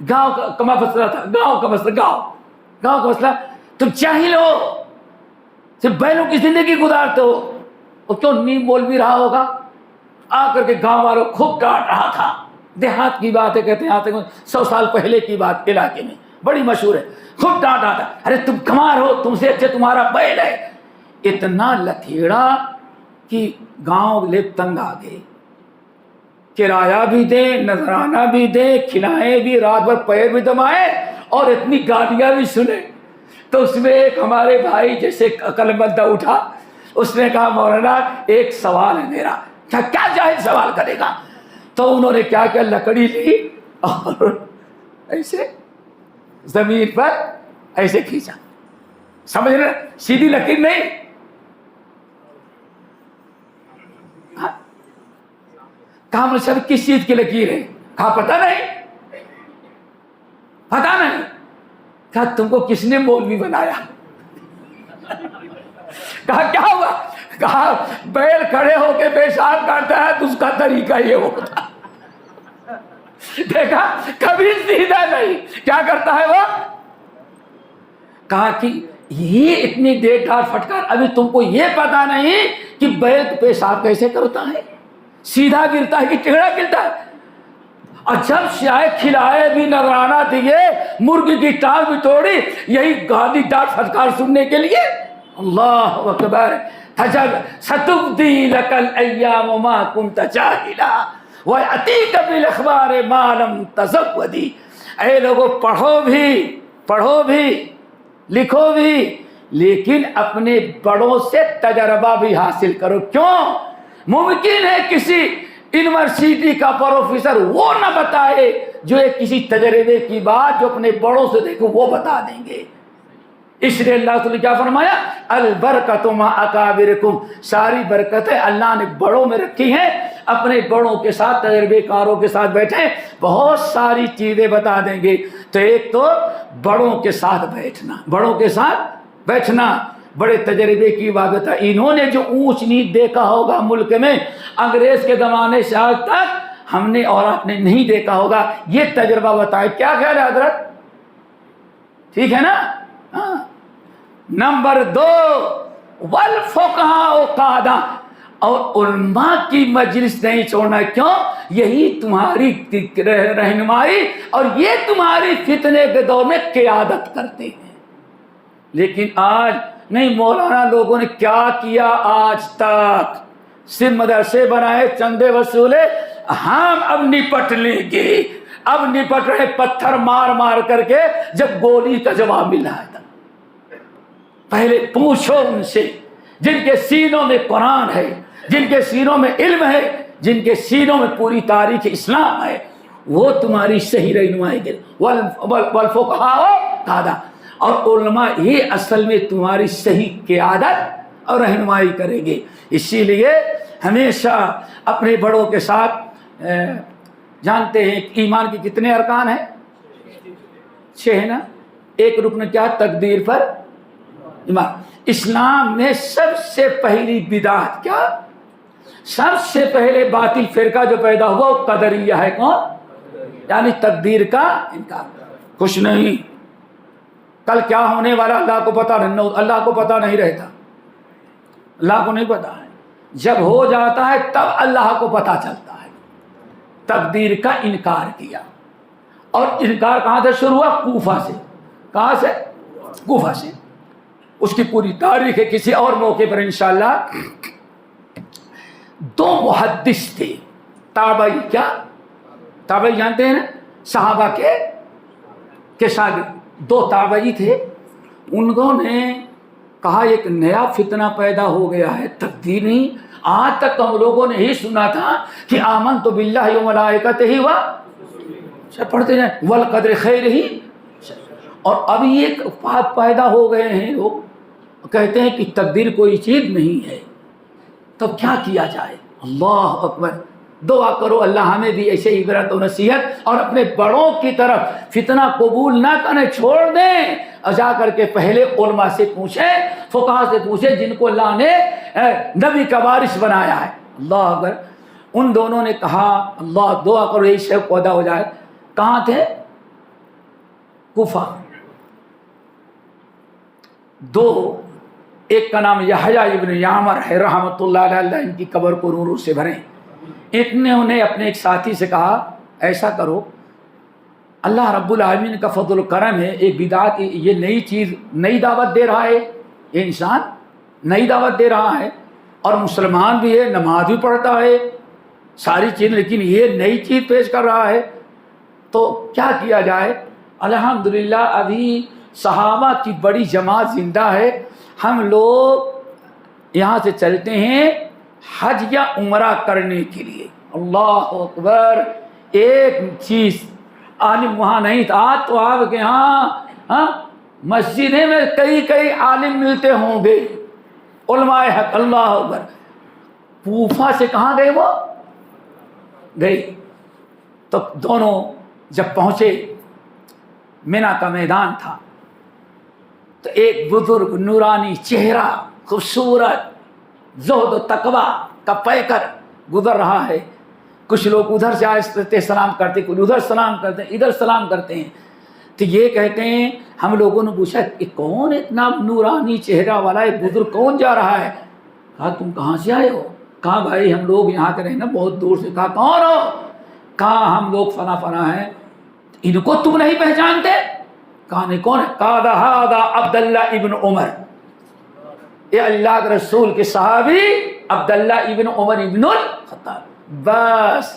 گاؤں کا مسئلہ تھا، گاؤں کا مسئلہ. تم جاہل ہو، صرف بیلوں کی زندگی گزارتے ہو. اور کیوں نیم بول بھی رہا ہوگا، آ کر کے گاؤں والوں خوب ڈانٹ رہا تھا. دیہات کی بات ہے، کہتے ہیں آتے 100 سال پہلے کی بات، علاقے میں بڑی مشہور ہے. خوب ڈانٹ رہا تھا، ارے تم کمار ہو، تم سے اچھے تمہارا بیل ہے. اتنا لتھیڑا کہ گاؤں لے تنگ آ گئے. کرایہ بھی دیں، نذرانہ بھی دیں، کھلائیں بھی، رات بھر پیر بھی دمائے اور اتنی گالیاں بھی سنے. تو اس میں ایک ہمارے بھائی جیسے عقل مند اٹھا، اس نے کہا مولانا ایک سوال ہے میرا. کیا جاہل سوال کرے گا؟ تو انہوں نے کیا کیا، لکڑی لی اور ایسے زمین پر ایسے کھینچا. سمجھ رہے؟ سیدھی لکیر نہیں. کہا مطلب کس چیز کی لکیر ہے؟ کہا پتہ نہیں. کہا تم کو کس نے مولوی بنایا؟ کہا کیا ہوا؟ کہا بیل کھڑے ہو کے پیشاب کرتا ہے تو اس کا طریقہ یہ ہوتا. دیکھا کبھی سیدھا نہیں، کیا کرتا ہے وہ؟ کہا کہ یہ اتنی دیر ڈار پھٹکار، ابھی تم کو یہ پتا نہیں کہ بیل پیشاب کیسے کرتا ہے، سیدھا گرتا ہے کہ ٹیڑھا گرتا ہے. اور جب شاید کھلائے بھی، نذرانہ دیے، مرغی کی ٹانگ بھی توڑی، یہی گالی ڈانٹ پھٹکار سننے کے لیے. اللہ اکبر. ستبدی لک الایام ما کنت جاہلا ویأتیک بالاخبار ما لم تزودی. اے لوگو پڑھو بھی لکھو بھی، لیکن اپنے بڑوں سے تجربہ بھی حاصل کرو. کیوں؟ ممکن ہے کسی یونیورسٹی کا پروفیسر وہ نہ بتائے جو ایک کسی تجربے کی بات جو اپنے بڑوں سے دیکھو وہ بتا دیں گے. اس لیے اللہ تعالی کیا فرمایا؟ البرکۃ مع اکابرکم. ساری برکتیں اللہ نے بڑوں میں رکھی ہیں. اپنے بڑوں کے ساتھ، تجربے کاروں کے ساتھ بیٹھیں، بہت ساری چیزیں بتا دیں گے. تو ایک تو بڑوں کے ساتھ بیٹھنا، بڑے تجربے کی بات ہے. انہوں نے جو اونچ نیچ دیکھا ہوگا ملک میں انگریز کے زمانے سے آج تک، ہم نے اور آپ نے نہیں دیکھا ہوگا. یہ تجربہ بتائے. کیا خیال ہے حضرت؟ ٹھیک ہے نا؟ ہاں. نمبر 2، والفقہاء قادہ. اور علماء کی مجلس نہیں چھوڑنا. کیوں؟ یہی تمہاری رہنمائی اور یہ تمہاری فتنے کے دور میں قیادت کرتے ہیں. لیکن آج نہیں. مولانا لوگوں نے کیا کیا آج تک؟ صرف مدرسے بنائے، چندے وصولے. ہم اب نپٹ لیں گے. اب نپٹ رہے پتھر مار مار کر کے، جب گولی کا جواب مل رہا تھا. پہلے پوچھو ان سے جن کے سینوں میں قرآن ہے، جن کے سینوں میں علم ہے، جن کے سینوں میں پوری تاریخ اسلام ہے، وہ تمہاری صحیح رہنمائی دے. والفقہاء قادہ. اور علماء یہ اصل میں تمہاری صحیح قیادت اور رہنمائی کریں گے. اسی لیے ہمیشہ اپنے بڑوں کے ساتھ جانتے ہیں ایمان کے کتنے ارکان ہیں؟ 6 ہے نا. ایک رکن کیا؟ تقدیر پر ایمان. اسلام میں سب سے پہلی بدعت کیا؟ سب سے پہلے باطل فرقہ جو پیدا ہوا وہ قدریہ ہے. کون؟ یعنی تقدیر کا انکار. کچھ نہیں، کل کیا ہونے والا اللہ کو پتا نہیں. اللہ کو پتا نہیں رہتا، اللہ کو نہیں پتا ہے. جب ہو جاتا ہے تب اللہ کو پتا چلتا ہے. تقدیر کا انکار کیا. اور انکار کہاں سے شروع ہوا؟ کوفہ سے. کہاں سے؟ کوفہ سے. اس کی پوری تاریخ ہے، کسی اور موقع پر انشاءاللہ. 2 محدث تھے تابعی. کیا تابعی جانتے ہیں نا؟ صحابہ کے شاگرد 2 تابعی تھے. انہوں نے کہا ایک نیا فتنہ پیدا ہو گیا ہے، تقدیر نہیں. آج تک ہم لوگوں نے ہی سنا تھا کہ آمنت باللہ و ملائکتہ پڑھتے ہیں والقدر خیر ہی. اور اب یہ بات پیدا ہو گئے ہیں، لوگ کہتے ہیں کہ تقدیر کوئی چیز نہیں ہے. تب کیا کیا جائے؟ اللہ اکبر. دعا کرو اللہ ہمیں بھی ایسے عبرت و نصیحت اور اپنے بڑوں کی طرف فتنہ قبول نہ کرنے چھوڑ دیں. اور جا کر کے پہلے علماء سے پوچھیں، فقہاء سے پوچھیں جن کو اللہ نے نبی کا وارث بنایا ہے. اللہ اکبر. ان دونوں نے کہا اللہ دعا کرو یہی شیخ پیدا ہو جائے. کہاں تھے؟ کوفہ، دو، ایک کا نام یحییٰ ابن یعمر ہے رحمۃ اللہ علیہ، ان کی قبر کو نوروں سے بھریں۔ انہوں نے اپنے ایک ساتھی سے کہا ایسا کرو، اللہ رب العالمین کا فضل و کرم ہے، ایک بدعت، یہ نئی چیز، نئی دعوت دے رہا ہے، یہ انسان نئی دعوت دے رہا ہے اور مسلمان بھی ہے، نماز بھی پڑھتا ہے، ساری چیز، لیکن یہ نئی چیز پیش کر رہا ہے، تو کیا کیا جائے؟ الحمدللہ ابھی صحابہ کی بڑی جماعت زندہ ہے، ہم لوگ یہاں سے چلتے ہیں حج یا عمرہ کرنے کے لیے۔ اللہ اکبر! ایک چیز عالم وہاں نہیں تھا، آج تو آپ کے ہاں مسجدیں میں کئی عالم ملتے ہوں گے، علماء حق۔ اللہ اکبر! کوفہ سے کہاں گئے؟ وہ گئی تو دونوں جب پہنچے، مینا کا میدان تھا، تو ایک بزرگ نورانی چہرہ، خوبصورت، زہد و تقوی کا پیکر گزر رہا ہے۔ کچھ لوگ ادھر سے آئے سلام کرتے، کچھ ادھر سلام کرتے ہیں، ادھر سلام کرتے ہیں، تو یہ کہتے ہیں ہم لوگوں نے پوچھا کہ کون اتنا نورانی چہرہ والا ایک بزرگ کون جا رہا ہے؟ کہا تم کہاں سے آئے ہو؟ کہا بھائی ہم لوگ یہاں کے رہے نا، بہت دور سے۔ کہا کون ہو؟ کہا ہم لوگ فنا فنا ہیں۔ ان کو تم نہیں پہچانتے؟ کہا نہیں، کون ہے؟ کہا ہذا عبداللہ ابن عمر، یہ اللہ کے رسول کے صحابی عبداللہ ابن عمر ابن الخطاب۔ بس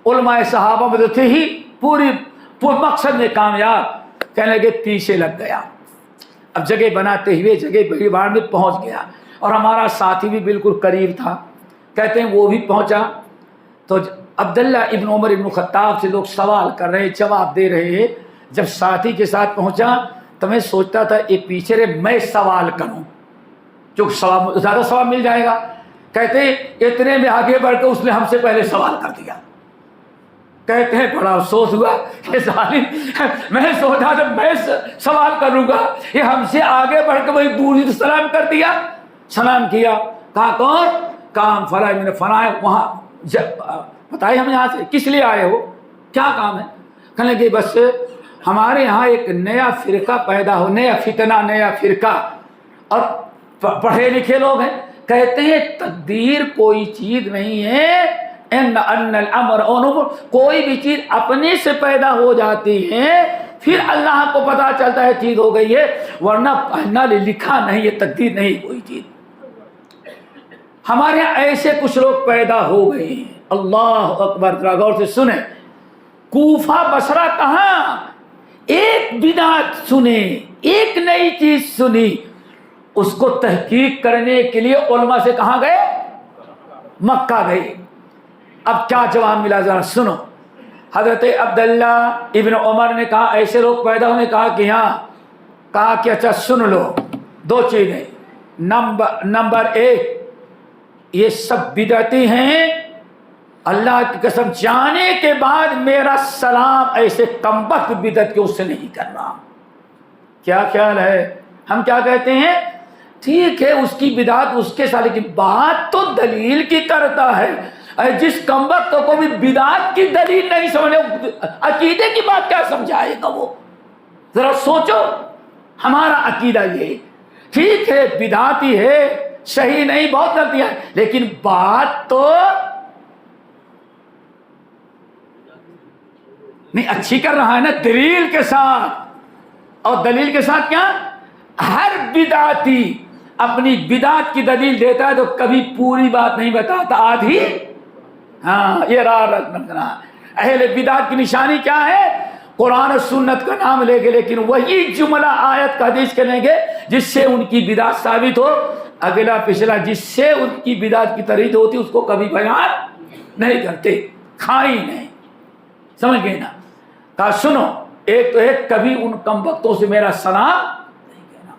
علماء صحابہ میں تو تھے ہی، پوری مقصد میں کامیاب، کہنے لگے پیچھے لگ گیا۔ اب جگہ بناتے ہوئے جگہ بھیڑ بھاڑ میں پہنچ گیا، اور ہمارا ساتھی بھی بالکل قریب تھا، کہتے ہیں وہ بھی پہنچا، تو عبداللہ ابن عمر ابن خطاب سے لوگ سوال کر رہے، جواب دے رہے ہیں۔ جب ساتھی کے ساتھ پہنچا تو میں سوچتا تھا ایک پیچھے رہے، میں سوال کروں، جو زیادہ ثواب مل جائے گا۔ کہتے ہیں اتنے میں آگے بڑھ کے اس نے ہم سے پہلے سوال کر دیا۔ کہتے ہیں بڑا افسوس ہوا کہ ظالم، میں نے سوچا جب میں سوال کروں گا، یہ ہم سے آگے بڑھ کے وہی دوسری سلام کر دیا۔ سلام کیا، کہا کون؟ کام فلاں میں نے فلاں ہے وہاں، بتائے ہم یہاں سے کس لیے آئے ہو، کیا کام ہے؟ کہنے لگے بس ہمارے یہاں ایک نیا فرقہ پیدا ہو، نیا فتنہ، نیا فرقہ، اور پڑھے لکھے لوگ ہیں۔ کہتے ہیں تقدیر کوئی چیز نہیں ہے، ان الامر انظر، کوئی بھی چیز اپنے سے پیدا ہو جاتی ہے، پھر اللہ کو پتا چلتا ہے چیز ہو گئی ہے، ورنہ پہلے لکھا نہیں، یہ تقدیر نہیں کوئی چیز۔ ہمارے یہاں ایسے کچھ لوگ پیدا ہو گئے ہیں۔ اللہ اکبر! ذرا غور سے سنیں، کوفہ بصرہ کہاں ایک بدعت سنے، ایک نئی چیز سنی، اس کو تحقیق کرنے کے لیے علماء سے کہاں گئے؟ مکہ گئے۔ اب کیا جواب ملا ذرا سنو۔ حضرت عبداللہ ابن عمر نے کہا ایسے لوگ پیدا ہونے، کہا کہ ہاں، کہا کہ اچھا سن لو، دو چیزیں، نمبر ایک، یہ سب بدعتی ہیں، اللہ کی قسم جانے کے بعد میرا سلام ایسے کمبخت بدعت کے اس سے نہیں کرنا۔ کیا خیال ہے؟ ہم کیا کہتے ہیں؟ ٹھیک ہے اس کی بدعت اس کے ساتھ، لیکن بات تو دلیل کی کرتا ہے۔ جس کمبخت کو بھی بدعت کی دلیل نہیں سمجھے، عقیدے کی بات کیا سمجھائے گا وہ؟ ذرا سوچو، ہمارا عقیدہ یہ، ٹھیک ہے بدعتی ہے، صحیح نہیں، بہت غلطیاں ہیں، لیکن بات تو نہیں اچھی کر رہا ہے نا، دلیل کے ساتھ۔ اور دلیل کے ساتھ کیا؟ ہر بدعتی اپنی بدعت کی دلیل دیتا ہے تو کبھی پوری بات نہیں بتاتا، آدھی۔ ہاں یہ راہ رکھنا۔ اہل بدعت کی نشانی کیا ہے؟ قرآن و سنت کا نام لے گے، لیکن وہی جملہ آیت کا حدیث کریں گے جس سے ان کی بدعت ثابت ہو، اگلا پچھلا جس سے ان کی بدعت کی تردید ہوتی اس کو کبھی بیان نہیں کرتے، کھائی نہیں۔ سمجھ گئے نا؟ کہا سنو، ایک تو ایک، کبھی ان کمبختوں سے میرا سلام نہیں کہنا۔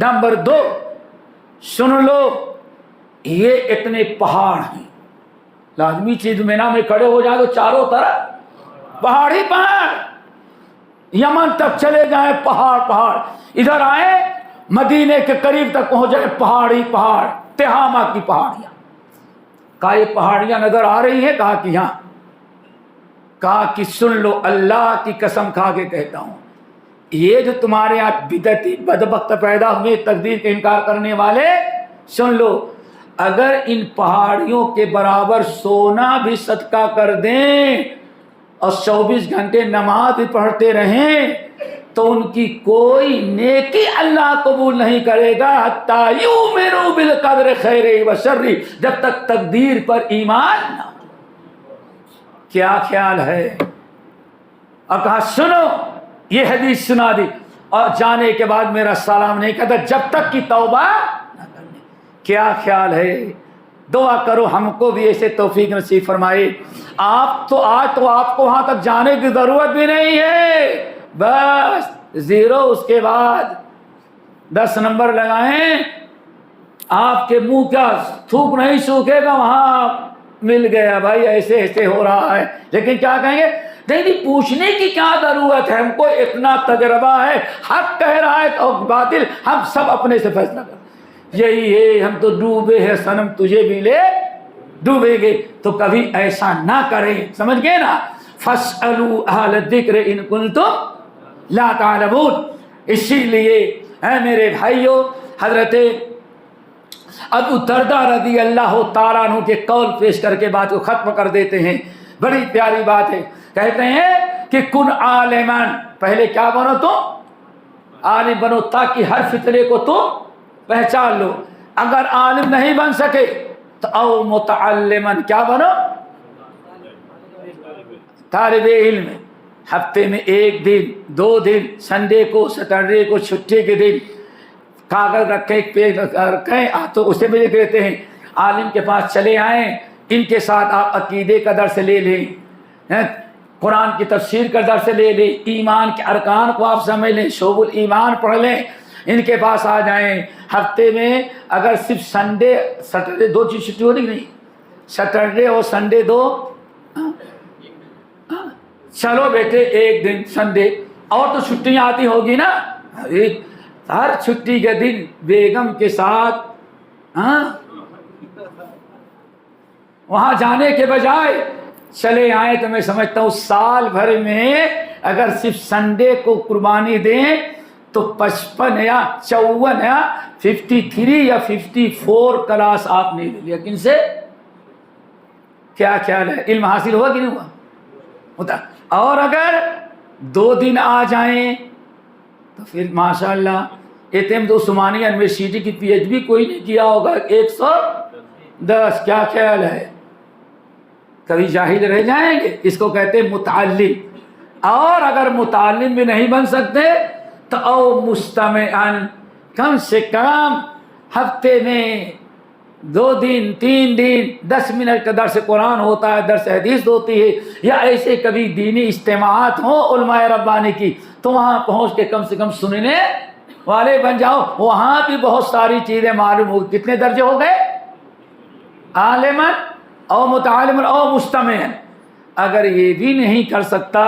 نمبر دو، سن لو، یہ اتنے پہاڑ ہیں، لازمی چیز مینا میں کھڑے ہو جائیں تو چاروں طرف پہاڑ ہی پہاڑ، یمن تک چلے جائیں پہاڑ پہاڑ، ادھر آئے مدینے کے قریب تک پہنچ جائے پہاڑ ہی پہاڑ، تہامہ کی پہاڑیاں۔ کہا یہ پہاڑیاں نظر آ رہی ہیں؟ کہا کہ ہاں۔ کہا کہ سن لو، اللہ کی قسم کھا کے کہتا ہوں، یہ جو تمہارے یہاں بدعتی بدبخت پیدا ہوئے تقدیر کا انکار کرنے والے، سن لو، اگر ان پہاڑیوں کے برابر سونا بھی صدقہ کر دیں اور 24 گھنٹے نماز بھی پڑھتے رہیں تو ان کی کوئی نیکی اللہ قبول نہیں کرے گا حتیٰ یؤمنوا بالقدر خیر و شر، جب تک تقدیر پر ایمان نہ ہو۔ کیا خیال ہے؟ اور کہا سنو، یہ حدیث سنا دی اور جانے کے بعد میرا سلام نہیں کہتا جب تک کہ توبہ نہ کرنے۔ کیا خیال ہے؟ دعا کرو ہم کو بھی ایسے توفیق نصیب فرمائے۔ آپ تو آج تو آپ کو وہاں تک جانے کی ضرورت بھی نہیں ہے، بس 0 اس کے بعد 10 نمبر لگائیں، آپ کے منہ کا تھوک نہیں سوکھے گا، وہاں مل گیا بھائی ایسے ایسے ہو رہا ہے، لیکن کیا کہیں گے؟ نہیں پوچھنے کی کیا ضرورت ہے، ہم کو اتنا تجربہ ہے، حق کہہ رہا ہے اور باطل ہم سب اپنے سے فیصلہ کر، یہی ہے، ہم تو ڈوبے ہیں صنم تجھے بھی لے ڈوبے گے۔ تو کبھی ایسا نہ کریں، سمجھ گئے نا؟ فاسألوا اہل الذکر ان کنتم لا تعلمون۔ اسی لیے اے میرے بھائیوں، حضرت ابو درداء رضی اللہ تعالیٰ عنہ کے قول پیش کر کے بات کو ختم کر دیتے ہیں۔ بڑی پیاری بات ہے، کہتے ہیں کہ کن عالمن، پہلے کیا بنو تم؟ عالم بنو تاکہ ہر فتنے کو تم پہچان لو۔ اگر عالم نہیں بن سکے تو او متعلمن، کیا بنو؟ طالب علم۔ ہفتے میں 1 دن 2 دن، سنڈے کو سیٹرڈے کو چھٹی کے دن کاغذ رکھیں، پیج رکھیں تو اسے بھی لکھ لیتے ہیں، عالم کے پاس چلے آئیں، ان کے ساتھ آپ عقیدے کا درس لے لیں، قرآن کی تفسیر کا درس لے لیں، ایمان کے ارکان کو آپ سمجھ لیں، شعب الایمان پڑھ لیں، ان کے پاس آ جائیں۔ ہفتے میں اگر صرف سنڈے سیٹرڈے 2 چیز چھٹی ہوتی نہیں، سیٹرڈے اور سنڈے 2، چلو بیٹے 1 دن سنڈے، اور تو چھٹیاں آتی ہوگی نا، ہر چھٹی کے دن بیگم کے ساتھ وہاں جانے کے بجائے چلے آئے تو میں سمجھتا ہوں سال بھر میں اگر صرف سنڈے کو قربانی دیں تو 55 یا 54 یا 53 یا 54 کلاس آپ نے لے لیا۔ کن سے؟ کیا خیال ہے؟ علم حاصل ہوا کہ نہیں ہوا؟ ہوتا۔ اور اگر 2 دن آ جائیں تو پھر ماشاءاللہ ایتم تو عثمانیہ یونیورسٹی کی پی ایچ ڈی کوئی نہیں کیا ہوگا 110۔ کیا خیال ہے؟ کبھی جاہل رہ جائیں گے، اس کو کہتے ہیں متعلم۔ اور اگر متعلم بھی نہیں بن سکتے تو او مستمعن، کم سے کم ہفتے میں 2 دن 3 دن 10 منٹ کا درس قرآن ہوتا ہے، درس حدیث ہوتی ہے، یا ایسے کبھی دینی اجتماعات ہوں علماء ربانی کی تو وہاں پہنچ کے کم سے کم سننے والے بن جاؤ، وہاں بھی بہت ساری چیزیں معلوم ہو۔ کتنے درجے ہو گئے؟ عالمن او متعلمن او مستمعن۔ اگر یہ بھی نہیں کر سکتا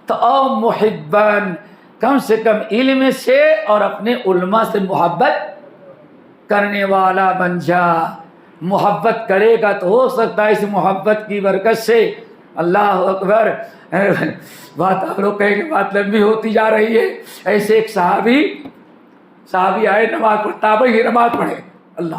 تو او محبن، کم سے کم علم سے اور اپنے علماء سے محبت کرنے والا بن جا۔ محبت کرے گا تو ہو سکتا ہے اس محبت کی برکت سے، اللہ اکبر، بات آپ لوگ کہیں کہ بات لمبی ہوتی جا رہی ہے۔ ایسے ایک صحابی آئے نماز پڑھتا، بھائی نماز پڑھے،